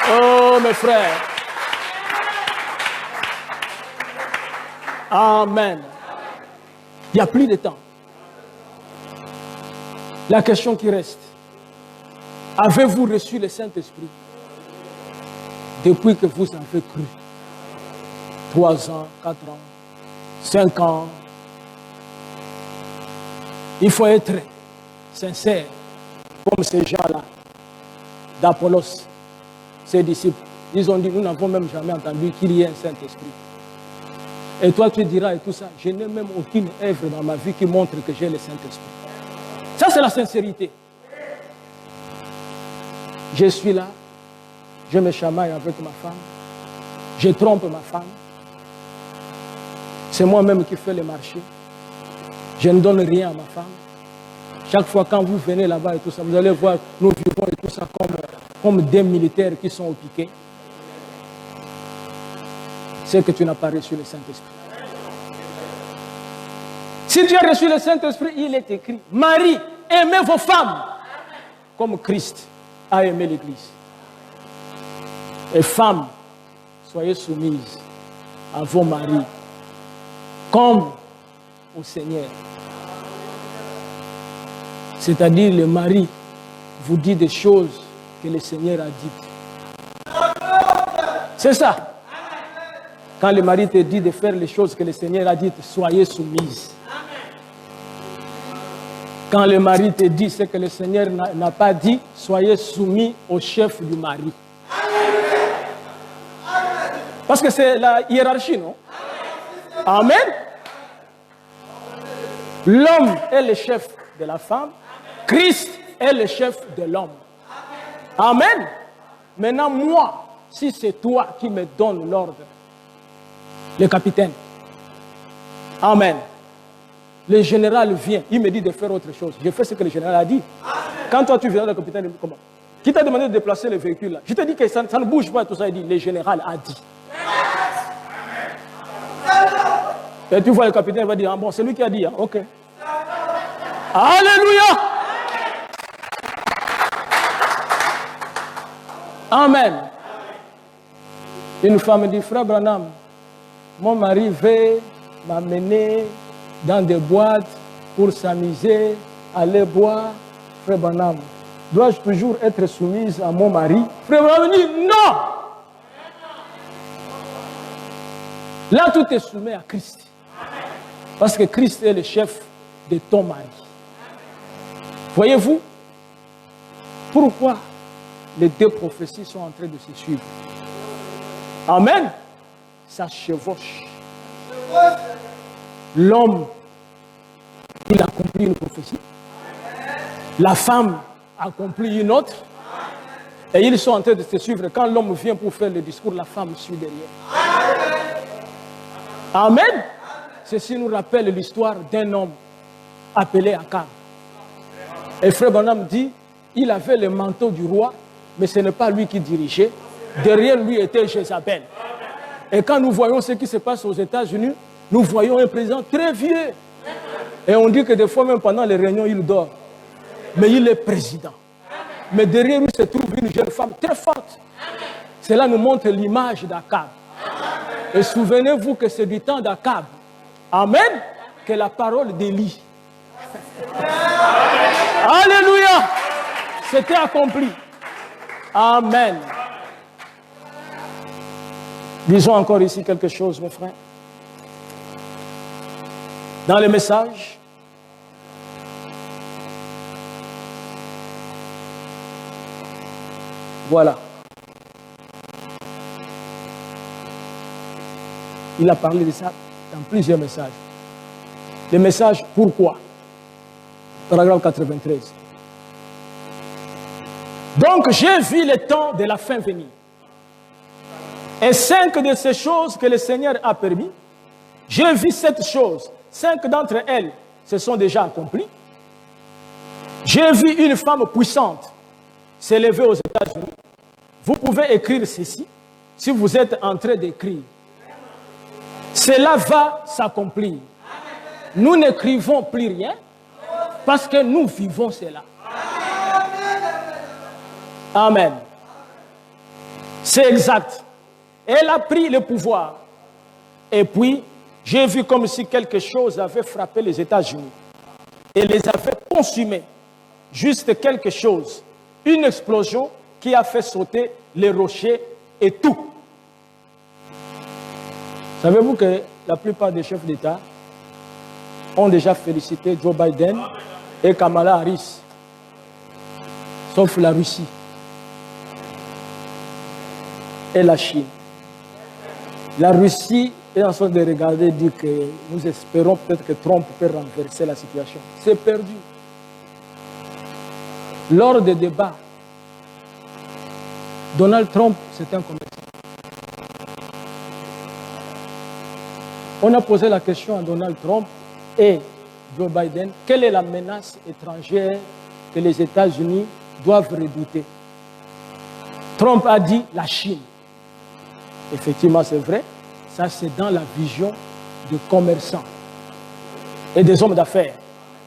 Oh mes frères. Amen. Il n'y a plus de temps. La question qui reste, avez-vous reçu le Saint-Esprit depuis que vous avez cru? 3 ans, 4 ans, 5 ans. Il faut être sincère, comme ces gens-là, d'Apollos, ses disciples. Ils ont dit, nous n'avons même jamais entendu qu'il y ait un Saint-Esprit. Et toi, tu diras, et tout ça, je n'ai même aucune œuvre dans ma vie qui montre que j'ai le Saint-Esprit. Ça, c'est la sincérité. Je suis là, je me chamaille avec ma femme, je trompe ma femme. C'est moi-même qui fais le marché. Je ne donne rien à ma femme. Chaque fois quand vous venez là-bas et tout ça, vous allez voir, nous vivons et tout ça comme des militaires qui sont au piquet. C'est que tu n'as pas reçu le Saint-Esprit. Si tu as reçu le Saint-Esprit, il est écrit, Marie, aimez vos femmes, comme Christ a aimé l'Église. Et femmes, soyez soumises à vos maris, comme au Seigneur. C'est-à-dire, le mari vous dit des choses que le Seigneur a dites. C'est ça. Quand le mari te dit de faire les choses que le Seigneur a dites, soyez soumises. Quand le mari te dit ce que le Seigneur n'a pas dit, soyez soumis au chef du mari. Parce que c'est la hiérarchie, non? Amen. L'homme est le chef de la femme. Christ est le chef de l'homme. Amen. Maintenant, moi, si c'est toi qui me donnes l'ordre, le capitaine. Amen. Le général vient, il me dit de faire autre chose. Je fais ce que le général a dit. Quand toi tu viens, le capitaine, comment? Qui t'a demandé de déplacer le véhicule là? Je te dis que ça ne bouge pas, tout ça, il dit, le général a dit. Et tu vois, le capitaine va dire, ah bon, c'est lui qui a dit, hein? Ok. Alléluia! Amen. Une femme dit, frère Branham, mon mari veut m'amener dans des boîtes pour s'amuser, aller boire. Frère Branham, dois-je toujours être soumise à mon mari? Frère Branham dit, non! Là, tout est soumis à Christ. Parce que Christ est le chef de ton mari. Voyez-vous? Pourquoi les deux prophéties sont en train de se suivre? Amen. Ça chevauche. L'homme, il accomplit une prophétie. La femme accomplit une autre. Et ils sont en train de se suivre. Quand l'homme vient pour faire le discours, la femme suit derrière. Amen. Ceci nous rappelle l'histoire d'un homme appelé Akab. Et frère Branham dit, il avait le manteau du roi, mais ce n'est pas lui qui dirigeait. Derrière lui était Jézabel. Et quand nous voyons ce qui se passe aux États-Unis, nous voyons un président très vieux. Et on dit que des fois, même pendant les réunions, il dort. Mais il est président. Mais derrière lui se trouve une jeune femme très forte. Cela nous montre l'image d'Akab. Et souvenez-vous que c'est du temps d'Akab. Amen. Que la parole d'Élie. Alléluia. C'était accompli. Amen. Disons encore ici quelque chose, mes frères. Dans le message, voilà. Il a parlé de ça dans plusieurs messages. Le message pourquoi? Paragraphe 93. Donc j'ai vu le temps de la fin venir. Et 5 de ces choses que le Seigneur a permis, j'ai vu 7 choses. 5 d'entre elles se sont déjà accomplies. J'ai vu une femme puissante s'élever aux États-Unis. Vous pouvez écrire ceci si vous êtes en train d'écrire. Cela va s'accomplir. Nous n'écrivons plus rien parce que nous vivons cela. Amen. C'est exact. Elle a pris le pouvoir. Et puis, j'ai vu comme si quelque chose avait frappé les États-Unis et les avait consumés. Juste quelque chose. Une explosion qui a fait sauter les rochers et tout. Savez-vous que la plupart des chefs d'État ont déjà félicité Joe Biden et Kamala Harris, sauf la Russie et la Chine. La Russie est en train de regarder et dire que nous espérons peut-être que Trump peut renverser la situation. C'est perdu. Lors des débats, Donald Trump, c'est un commerçant. On a posé la question à Donald Trump et Joe Biden, quelle est la menace étrangère que les États-Unis doivent redouter? Trump a dit la Chine. Effectivement, c'est vrai. Ça, c'est dans la vision de commerçant. et des hommes d'affaires.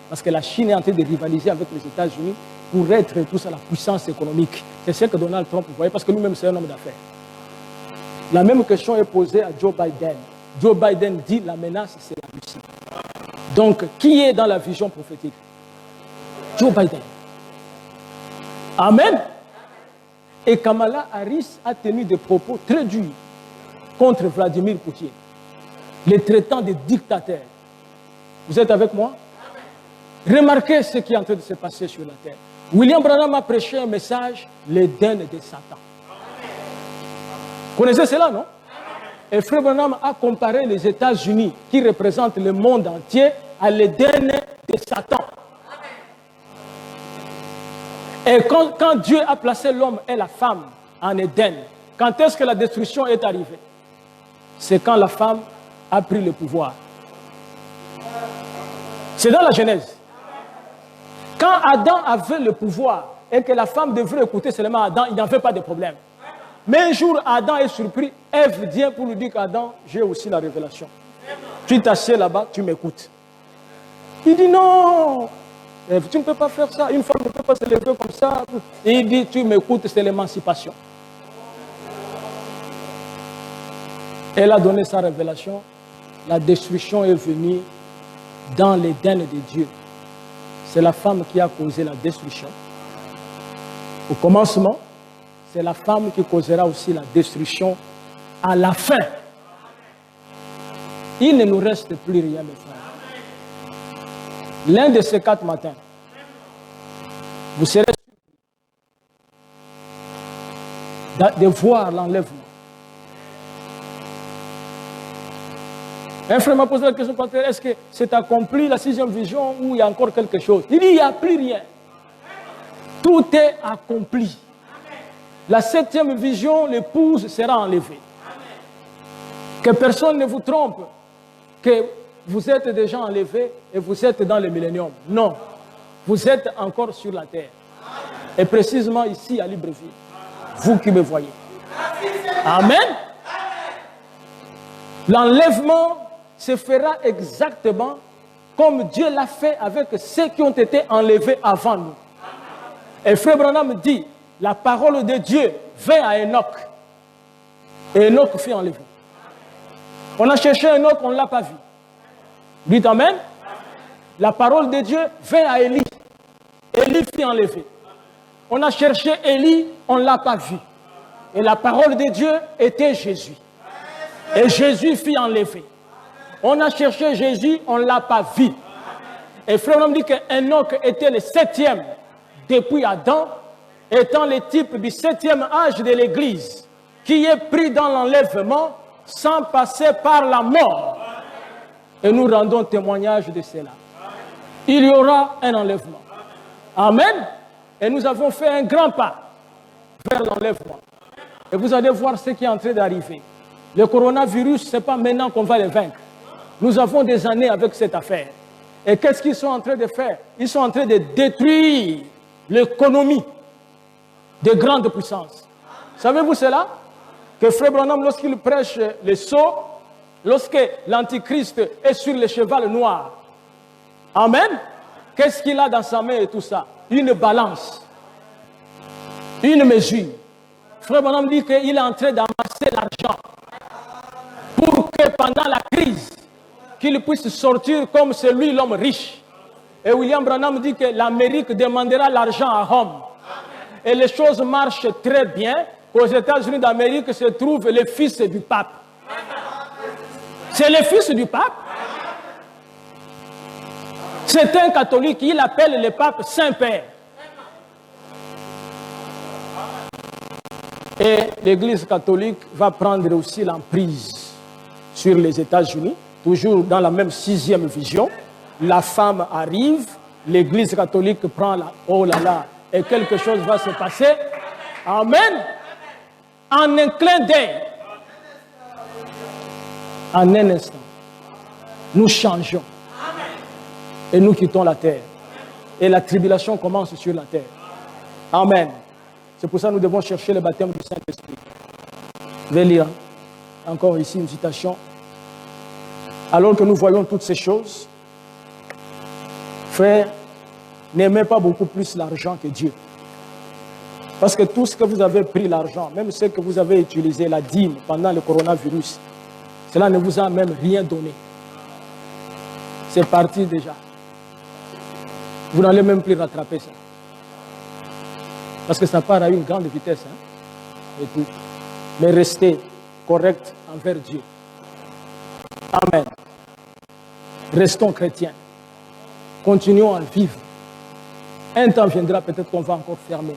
Parce que la Chine est en train de rivaliser avec les États-Unis pour être tous à la puissance économique. C'est ce que Donald Trump voyait, parce que lui-même, c'est un homme d'affaires. La même question est posée à Joe Biden. Joe Biden dit la menace, c'est la Russie. Donc, qui est dans la vision prophétique? Joe Biden. Amen. Et Kamala Harris a tenu des propos très durs contre Vladimir Poutine, les traitant de dictateurs. Vous êtes avec moi? Remarquez ce qui est en train de se passer sur la terre. William Branham a prêché un message, l'Éden de Satan. Vous connaissez cela, non? Et Frère Branham a comparé les États-Unis, qui représentent le monde entier, à l'Éden de Satan. Et quand Dieu a placé l'homme et la femme en Éden, quand est-ce que la destruction est arrivée? C'est quand la femme a pris le pouvoir. C'est dans la Genèse. Quand Adam avait le pouvoir et que la femme devrait écouter seulement Adam, il n'y avait pas de problème. Mais un jour, Adam est surpris. Ève vient pour lui dire qu'Adam, j'ai aussi la révélation. Tu t'assieds là-bas, tu m'écoutes. Il dit non, Ève, tu ne peux pas faire ça. Une femme ne peut pas se lever comme ça. Et il dit, tu m'écoutes, c'est l'émancipation. Elle a donné sa révélation. La destruction est venue dans l'Éden de Dieu. C'est la femme qui a causé la destruction. Au commencement, c'est la femme qui causera aussi la destruction à la fin. Il ne nous reste plus rien, mes frères. L'un de ces 4 matins, vous serez surpris de voir l'enlèvement. Un frère m'a posé la question, est-ce que c'est accompli la 6e vision ou il y a encore quelque chose? Il dit, il n'y a plus rien. Tout est accompli. La 7e vision, l'épouse sera enlevée. Que personne ne vous trompe, que vous êtes déjà enlevé et vous êtes dans le millénium. Non, vous êtes encore sur la terre. Et précisément ici à Libreville, vous qui me voyez. Amen. L'enlèvement se fera exactement comme Dieu l'a fait avec ceux qui ont été enlevés avant nous. Et Frère Branham dit, la parole de Dieu vint à Enoch. Et Enoch fut enlevé. On a cherché Enoch, on ne l'a pas vu. Dites Amen. La parole de Dieu vint à Élie. Élie fut enlevé. On a cherché Élie, on ne l'a pas vu. Et la parole de Dieu était Jésus. Et Jésus fut enlevé. On a cherché Jésus, on ne l'a pas vu. Et Frère Branham dit que Enoch était le 7e depuis Adam, étant le type du 7e âge de l'Église, qui est pris dans l'enlèvement sans passer par la mort. Et nous rendons témoignage de cela. Il y aura un enlèvement. Amen. Et nous avons fait un grand pas vers l'enlèvement. Et vous allez voir ce qui est en train d'arriver. Le coronavirus, ce n'est pas maintenant qu'on va le vaincre. Nous avons des années avec cette affaire. Et qu'est-ce qu'ils sont en train de faire? Ils sont en train de détruire l'économie de grandes puissances. Savez-vous cela? Que Frère Branham, lorsqu'il prêche le sceau, lorsque l'Antichrist est sur le cheval noir, amen, qu'est-ce qu'il a dans sa main et tout ça? Une balance, une mesure. Frère Branham dit qu'il est en train d'amasser l'argent pour que pendant la crise, qu'il puisse sortir comme celui, l'homme riche. Et William Branham dit que l'Amérique demandera l'argent à Rome. Et les choses marchent très bien. Aux États-Unis d'Amérique se trouve le fils du pape. C'est le fils du pape. C'est un catholique, il appelle le pape Saint-Père. Et l'Église catholique va prendre aussi l'emprise sur les États-Unis, toujours dans la même 6e vision. La femme arrive, l'Église catholique prend la... Oh là là, et quelque chose va se passer. Amen. En un clin d'œil. En un instant. Nous changeons. Et nous quittons la terre. Et la tribulation commence sur la terre. Amen. C'est pour ça que nous devons chercher le baptême du Saint-Esprit. Je vais lire encore ici une citation. Alors que nous voyons toutes ces choses, Frère, n'aimez pas beaucoup plus l'argent que Dieu. Parce que tout ce que vous avez pris l'argent, même ce que vous avez utilisé, la dîme, pendant le coronavirus, cela ne vous a même rien donné. C'est parti déjà. Vous n'allez même plus rattraper ça. Parce que ça part à une grande vitesse. Et tout. Mais restez correct envers Dieu. Amen. Restons chrétiens. Continuons à vivre. Un temps viendra, peut-être qu'on va encore fermer.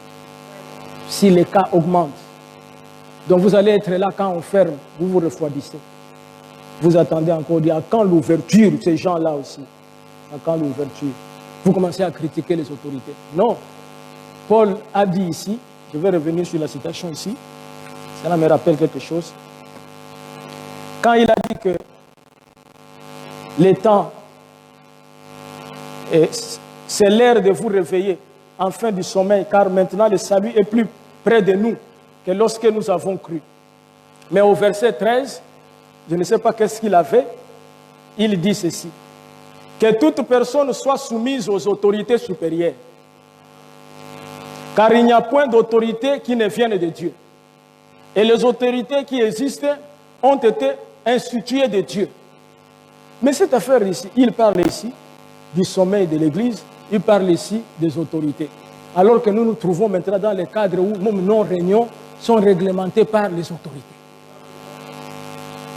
Si les cas augmentent. Donc vous allez être là quand on ferme, vous vous refroidissez. Vous attendez encore, à quand l'ouverture, ces gens-là aussi. À quand l'ouverture? Vous commencez à critiquer les autorités. Non. Paul a dit ici, je vais revenir sur la citation ici, cela me rappelle quelque chose. Quand il a dit que les temps, c'est l'heure de vous réveiller en fin du sommeil, car maintenant le salut est plus près de nous que lorsque nous avons cru. Mais au verset 13, je ne sais pas qu'est-ce qu'il avait, il dit ceci: que toute personne soit soumise aux autorités supérieures, car il n'y a point d'autorité qui ne vienne de Dieu. Et les autorités qui existent ont été instituées de Dieu. Mais cette affaire ici, il parle ici du sommeil de l'Église, il parle ici des autorités. Alors que nous nous trouvons maintenant dans les cadres où même nos réunions sont réglementées par les autorités.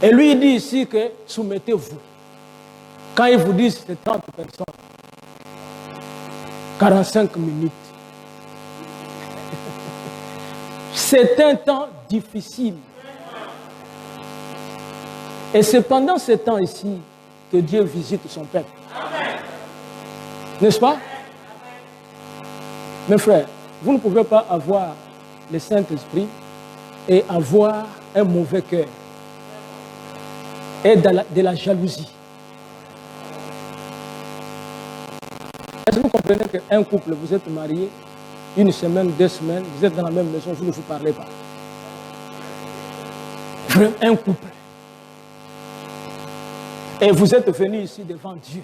Et lui, il dit ici que soumettez-vous. Quand ils vous disent c'est 30 personnes, 45 minutes, c'est un temps difficile. Et c'est pendant ce temps ici que Dieu visite son peuple. N'est-ce pas? Mes frères, vous ne pouvez pas avoir le Saint-Esprit et avoir un mauvais cœur et de la jalousie. Est-ce que vous comprenez qu'un couple, vous êtes mariés, une semaine, 2 semaines, vous êtes dans la même maison, vous ne vous parlez pas. Un couple. Et vous êtes venu ici devant Dieu.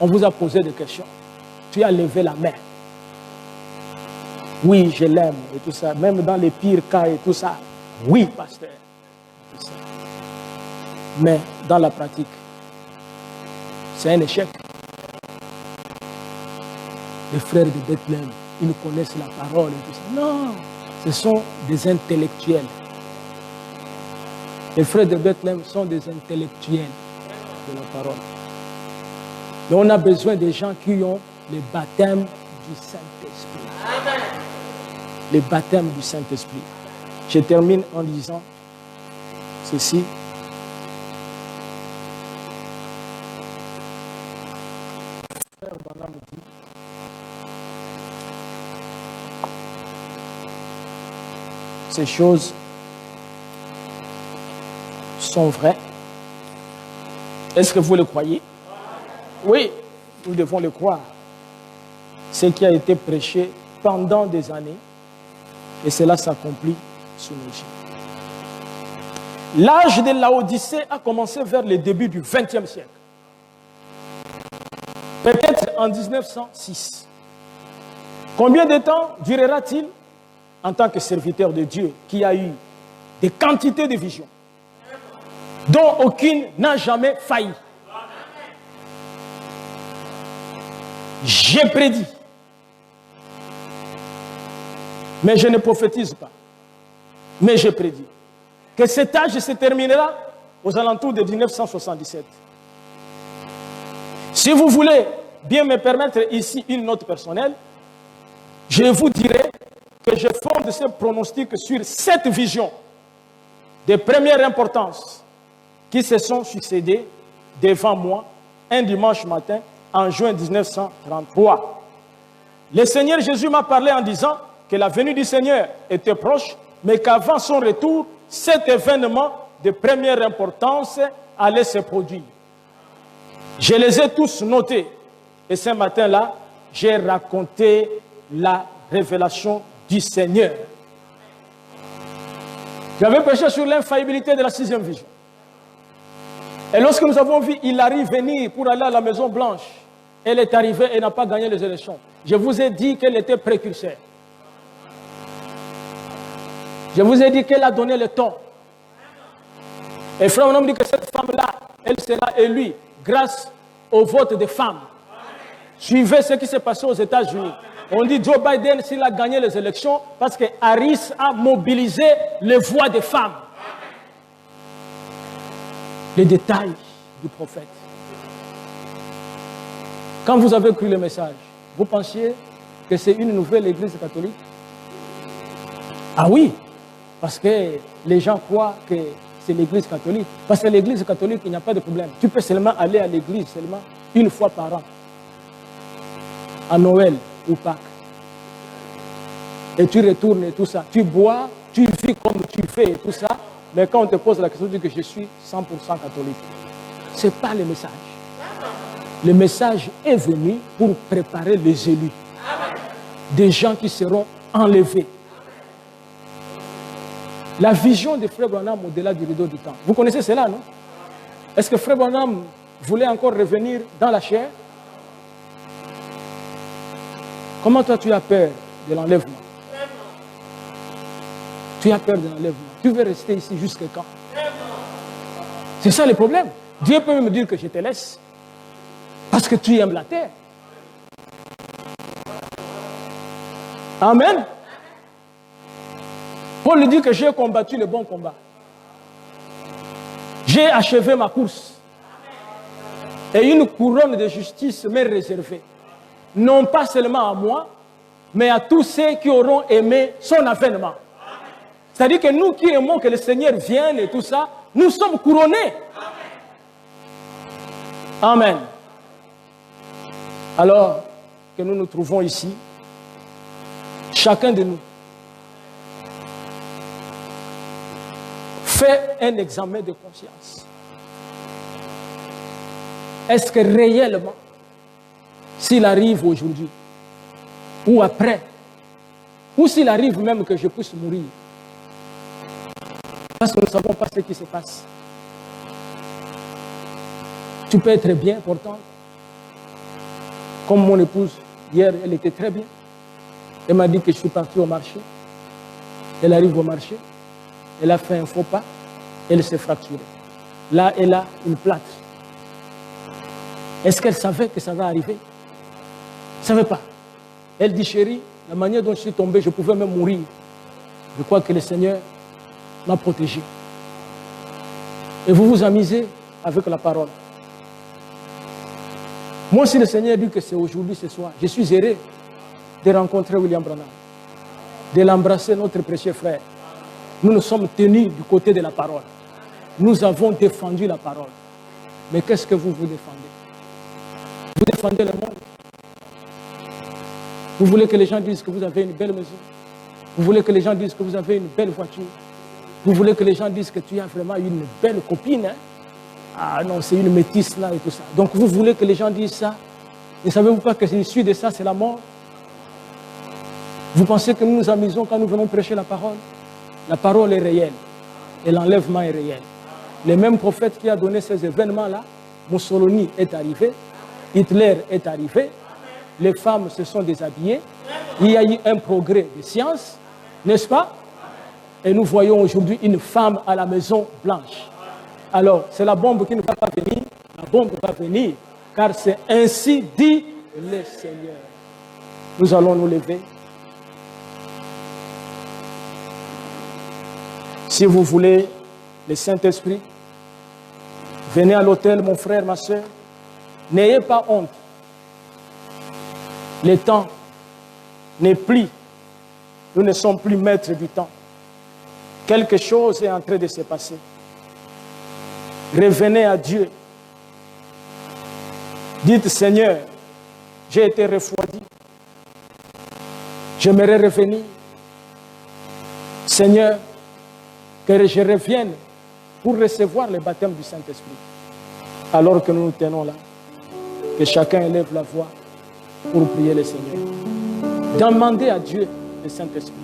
On vous a posé des questions. Tu as levé la main. Oui, je l'aime et tout ça. Même dans les pires cas et tout ça. Oui, pasteur. Tout ça. Mais dans la pratique, c'est un échec. Les frères de Bethléem, ils connaissent la parole et tout ça. Non, ce sont des intellectuels. Les frères de Bethléem sont des intellectuels de la parole. Mais on a besoin des gens qui ont le baptême du Saint-Esprit. Amen. Le baptême du Saint-Esprit. Je termine en disant ceci. Ces choses sont vraies. Est-ce que vous le croyez? Oui, nous devons le croire. Ce qui a été prêché pendant des années, et cela s'accomplit sous nos yeux. L'âge de Laodicée a commencé vers le début du XXe siècle. Peut-être en 1906. Combien de temps durera-t-il en tant que serviteur de Dieu qui a eu des quantités de visions dont aucune n'a jamais failli? J'ai prédit, mais je ne prophétise pas, mais j'ai prédit que cet âge se terminera aux alentours de 1977. Si vous voulez bien me permettre ici une note personnelle, je vous dirai que je fonde ce pronostic sur 7 visions de première importance qui se sont succédées devant moi un dimanche matin en juin 1933. Le Seigneur Jésus m'a parlé en disant que la venue du Seigneur était proche, mais qu'avant son retour, cet événement de première importance allait se produire. Je les ai tous notés. Et ce matin-là, j'ai raconté la révélation du Seigneur. J'avais prêché sur l'infaillibilité de la 6e vision. Et lorsque nous avons vu Hilary venir pour aller à la Maison Blanche, elle est arrivée et n'a pas gagné les élections. Je vous ai dit qu'elle était précurseur. Je vous ai dit qu'elle a donné le temps. Et frère, on dit que cette femme-là, elle sera élue grâce au vote des femmes. Suivez ce qui s'est passé aux États-Unis. On dit Joe Biden, s'il a gagné les élections, parce que Harris a mobilisé les voix des femmes. Les détails du prophète. Quand vous avez cru le message, vous pensiez que c'est une nouvelle église catholique? Ah oui, parce que les gens croient que c'est l'église catholique. Parce que l'église catholique, il n'y a pas de problème. Tu peux seulement aller à l'église seulement une fois par an. À Noël ou Pâques. Et tu retournes et tout ça. Tu bois, tu vis comme tu fais et tout ça. Mais quand on te pose la question, tu dis que je suis 100% catholique. Ce n'est pas le message. Le message est venu pour préparer les élus. Des gens qui seront enlevés. La vision de Frère Branham au-delà du rideau du temps. Vous connaissez cela, non? Est-ce que Frère Branham voulait encore revenir dans la chair? Comment toi tu as peur de l'enlèvement? Tu as peur de l'enlèvement. Tu veux rester ici jusqu'à quand? C'est ça le problème. Dieu peut me dire que je te laisse. Parce que tu aimes la terre. Amen. Paul lui dit que j'ai combattu le bon combat. J'ai achevé ma course. Et une couronne de justice m'est réservée. Non pas seulement à moi, mais à tous ceux qui auront aimé son avènement. C'est-à-dire que nous qui aimons que le Seigneur vienne et tout ça, nous sommes couronnés. Amen. Alors que nous nous trouvons ici, chacun de nous fait un examen de conscience. Est-ce que réellement, s'il arrive aujourd'hui, ou après, ou s'il arrive même que je puisse mourir, parce que nous ne savons pas ce qui se passe. Tu peux être bien, pourtant. Comme mon épouse, hier, elle était très bien. Elle m'a dit que je suis parti au marché. Elle arrive au marché. Elle a fait un faux pas. Elle s'est fracturée. Là, elle a une plâtre. Est-ce qu'elle savait que ça va arriver? Elle ne savait pas. Elle dit, chérie, la manière dont je suis tombé, je pouvais même mourir. Je crois que le Seigneur m'a protégé. Et vous vous amusez avec la parole. Moi, si le Seigneur dit que c'est aujourd'hui, ce soir, je suis heureux de rencontrer William Branham, de l'embrasser, notre précieux frère. Nous nous sommes tenus du côté de la parole. Nous avons défendu la parole. Mais qu'est-ce que vous défendez? Vous défendez le monde. Vous voulez que les gens disent que vous avez une belle maison. Vous voulez que les gens disent que vous avez une belle voiture. Vous voulez que les gens disent que tu as vraiment une belle copine. Hein? Ah non, c'est une métisse là et tout ça. Donc vous voulez que les gens disent ça. Ne savez-vous pas que l'issue de ça, c'est la mort? Vous pensez que nous nous amusons quand nous venons prêcher la parole? La parole est réelle. Et l'enlèvement est réel. Le même prophète qui a donné ces événements-là, Mussolini est arrivé, Hitler est arrivé, les femmes se sont déshabillées, il y a eu un progrès de science, n'est-ce pas? Et nous voyons aujourd'hui une femme à la Maison Blanche. Alors, c'est la bombe qui ne va pas venir, la bombe va venir, car c'est ainsi dit le Seigneur. Nous allons nous lever. Si vous voulez le Saint-Esprit, venez à l'autel, mon frère, ma soeur. N'ayez pas honte. Le temps n'est plus. Nous ne sommes plus maîtres du temps. Quelque chose est en train de se passer. Revenez à Dieu. Dites, Seigneur, j'ai été refroidi. J'aimerais revenir. Seigneur, que je revienne pour recevoir le baptême du Saint-Esprit. Alors que nous nous tenons là, que chacun élève la voix pour prier le Seigneur. Demandez à Dieu le Saint-Esprit.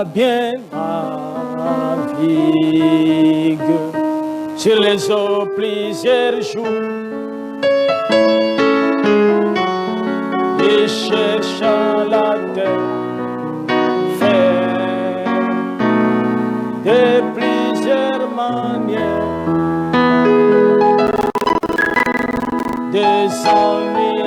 bien navigue sur les eaux plusieurs jours et cherche la terre faire de plusieurs manières des ennuis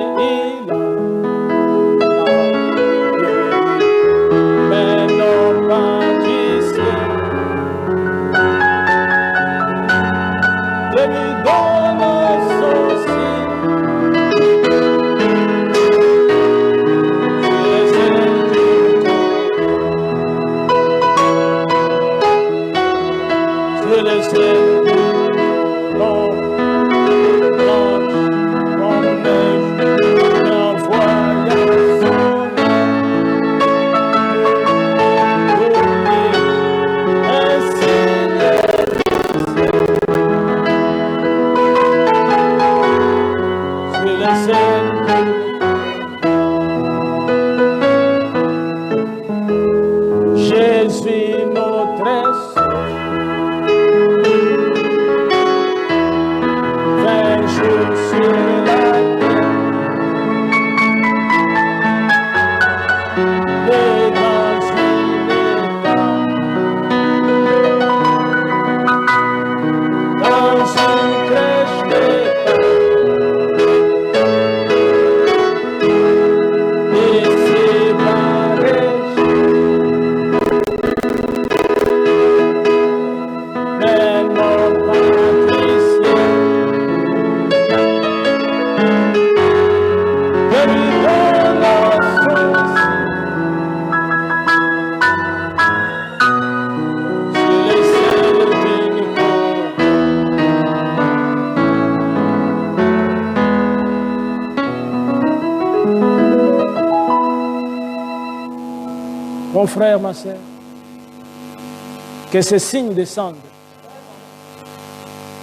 il a. Mon frère, ma sœur, que ces signes descendent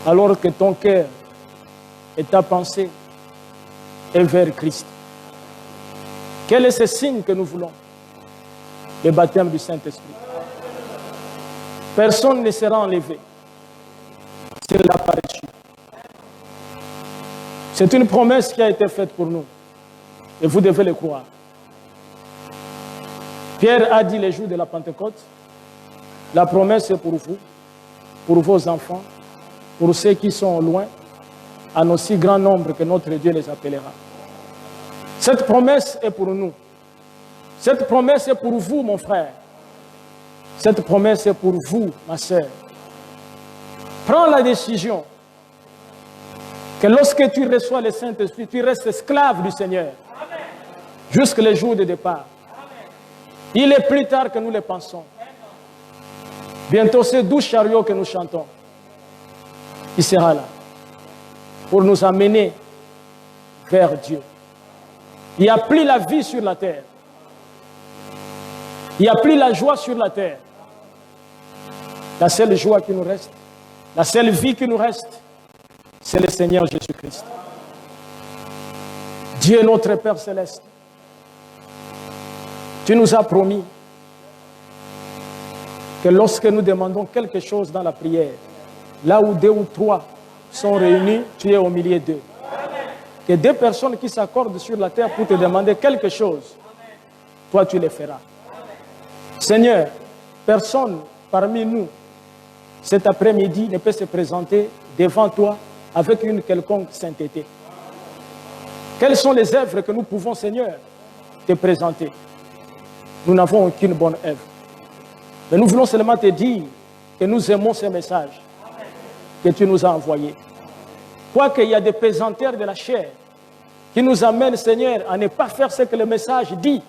alors que ton cœur et ta pensée est vers Christ. Quel est ce signe que nous voulons? Le baptême du Saint-Esprit. Personne ne sera enlevé s'il n'a pas reçu. C'est une promesse qui a été faite pour nous et vous devez le croire. Pierre a dit les jours de la Pentecôte, la promesse est pour vous, pour vos enfants, pour ceux qui sont loin, en aussi grand nombre que notre Dieu les appellera. Cette promesse est pour nous. Cette promesse est pour vous, mon frère. Cette promesse est pour vous, ma sœur. Prends la décision que lorsque tu reçois le Saint-Esprit, tu restes esclave du Seigneur jusqu'au jour de départ. Il est plus tard que nous le pensons. Bientôt, ce doux chariot que nous chantons, il sera là pour nous amener vers Dieu. Il n'y a plus la vie sur la terre. Il n'y a plus la joie sur la terre. La seule joie qui nous reste, la seule vie qui nous reste, c'est le Seigneur Jésus-Christ. Dieu notre Père Céleste, tu nous as promis que lorsque nous demandons quelque chose dans la prière, là où 2 ou 3 sont réunis, tu es au milieu d'eux. Que 2 personnes qui s'accordent sur la terre pour te demander quelque chose, toi tu le feras. Seigneur, personne parmi nous, cet après-midi, ne peut se présenter devant toi avec une quelconque sainteté. Quelles sont les œuvres que nous pouvons, Seigneur, te présenter? Nous n'avons aucune bonne œuvre. Mais nous voulons seulement te dire que nous aimons ce message que tu nous as envoyé. Quoiqu'il y a des pesanteurs de la chair qui nous amènent, Seigneur, à ne pas faire ce que le message dit.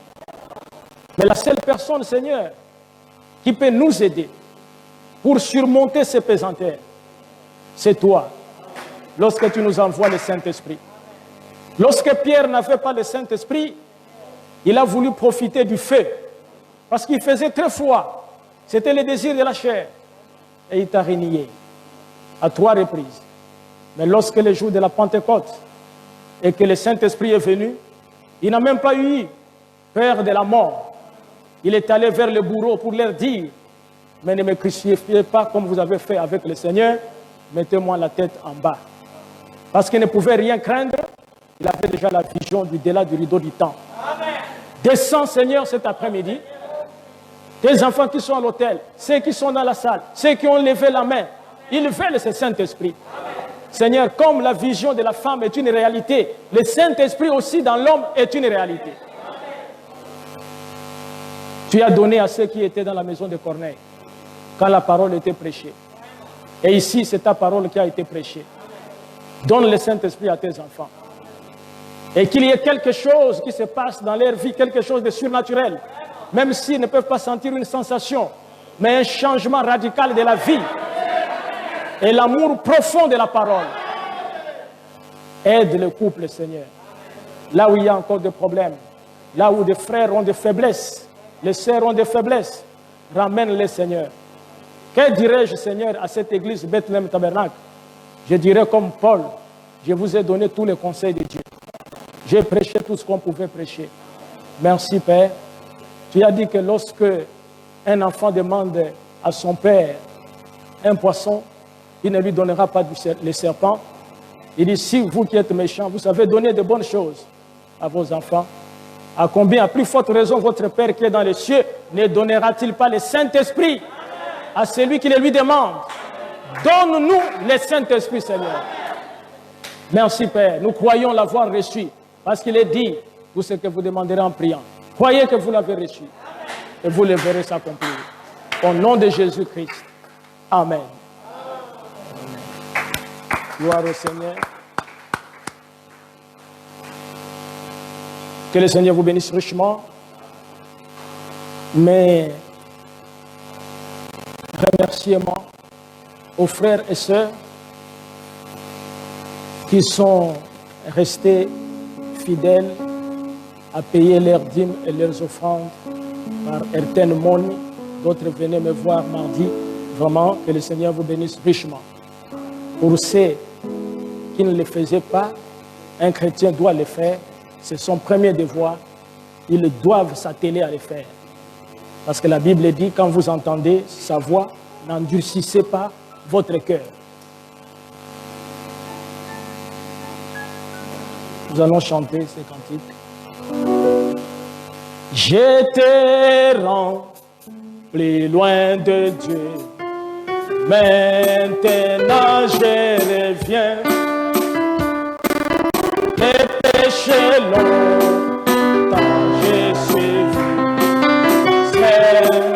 Mais la seule personne, Seigneur, qui peut nous aider pour surmonter ces pesanteurs, c'est toi, lorsque tu nous envoies le Saint-Esprit. Lorsque Pierre n'avait pas le Saint-Esprit, il a voulu profiter du feu, parce qu'il faisait très froid. C'était le désir de la chair. Et il t'a renié à 3 reprises. Mais lorsque le jour de la Pentecôte et que le Saint-Esprit est venu, il n'a même pas eu peur de la mort. Il est allé vers les bourreaux pour leur dire, mais ne me crucifiez pas comme vous avez fait avec le Seigneur, mettez-moi la tête en bas. Parce qu'il ne pouvait rien craindre, il avait déjà la vision du delà du rideau du temps. Amen. Descends, Seigneur, cet après-midi. Tes enfants qui sont à l'hôtel, ceux qui sont dans la salle, ceux qui ont levé la main, ils veulent ce Saint-Esprit. Seigneur, comme la vision de la femme est une réalité, le Saint-Esprit aussi dans l'homme est une réalité. Tu as donné à ceux qui étaient dans la maison de Corneille, quand la parole était prêchée. Et ici, c'est ta parole qui a été prêchée. Donne le Saint-Esprit à tes enfants. Et qu'il y ait quelque chose qui se passe dans leur vie, quelque chose de surnaturel. Même s'ils ne peuvent pas sentir une sensation, mais un changement radical de la vie. Et l'amour profond de la parole. Aide le couple, Seigneur. Là où il y a encore des problèmes, là où des frères ont des faiblesses, les sœurs ont des faiblesses, ramène-les, Seigneur. Que dirais-je, Seigneur, à cette église Bethlehem Tabernacle? Je dirais comme Paul, je vous ai donné tous les conseils de Dieu. J'ai prêché tout ce qu'on pouvait prêcher. Merci, Père. Tu as dit que lorsque un enfant demande à son père un poisson, il ne lui donnera pas le serpent. Il dit, si vous qui êtes méchants, vous savez donner de bonnes choses à vos enfants, à combien, à plus forte raison, votre Père qui est dans les cieux ne donnera-t-il pas le Saint-Esprit à celui qui le lui demande? Donne-nous le Saint-Esprit, Seigneur. Merci, Père. Nous croyons l'avoir reçu, parce qu'il est dit, tout ce que vous demanderez en priant. Croyez que vous l'avez reçu, et vous le verrez s'accomplir. Au nom de Jésus-Christ. Amen. Gloire au Seigneur. Que le Seigneur vous bénisse richement. Mes remerciements aux frères et sœurs qui sont restés fidèles à payer leurs dîmes et leurs offrandes par Airtel Money. D'autres venaient me voir mardi. Vraiment, que le Seigneur vous bénisse richement. Pour ceux qui ne le faisaient pas, un chrétien doit le faire. C'est son premier devoir. Ils doivent s'atteler à le faire. Parce que la Bible dit, quand vous entendez sa voix, n'endurcissez pas votre cœur. Nous allons chanter ces cantiques. Je te rends plus loin de Dieu. Maintenant je reviens. Les péchés longtemps j'ai suivi. Yeah.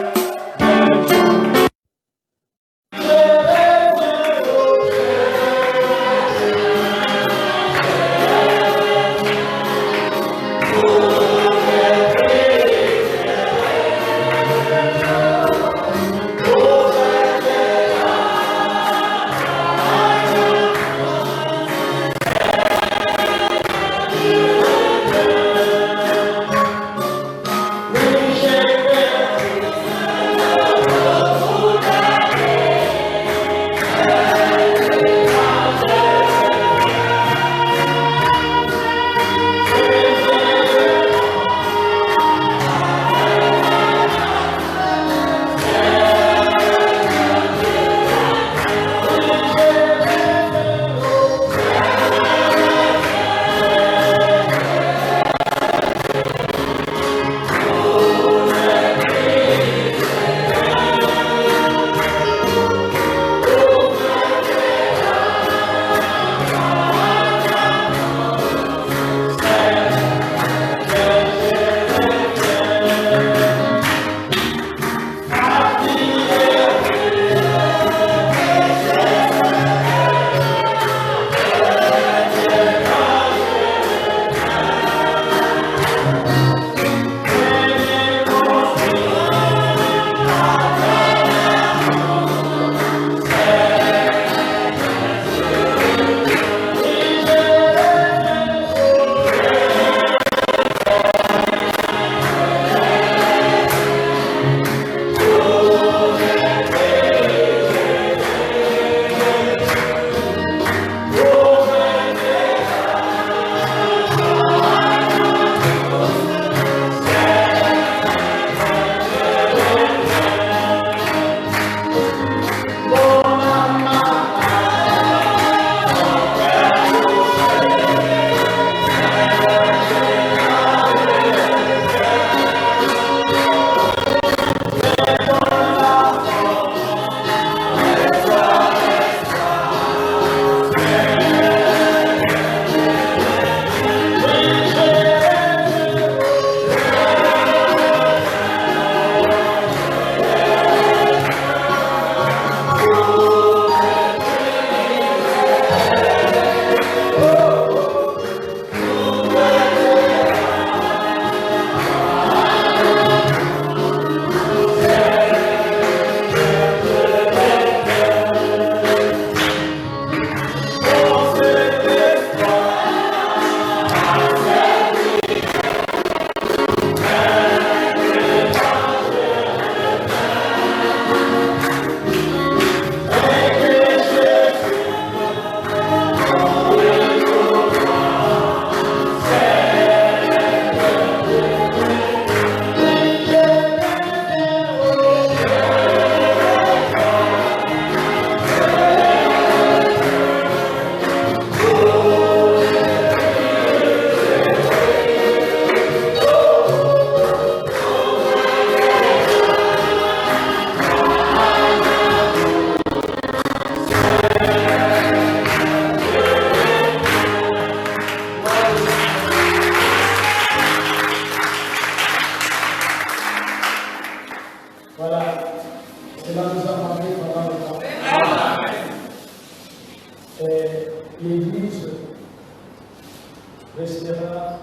soir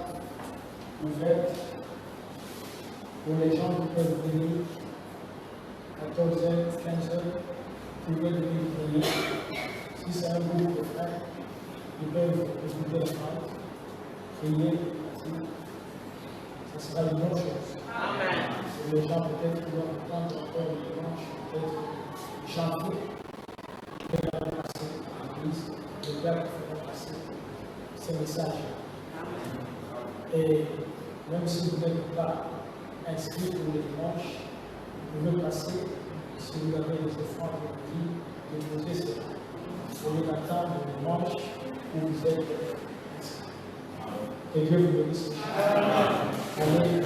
ouverte pour les gens qui peuvent venir 14h, 15h, qui veulent venir prier. Si c'est un groupe de frères, ils peuvent écouter la parole, prier, ce sera une bonne chose. Amen. Et les gens peut-être qui vont entendre encore le dimanche, peut-être chanter, et la passer à l'église, le Père fera passer ces messages. Et même si vous n'êtes pas inscrit pour le dimanche, vous pouvez passer, si vous avez des enfants pour vous déposer cela. Au lieu d'attendre le dimanche où vous êtes inscrit. Que Dieu vous bénisse. Amen.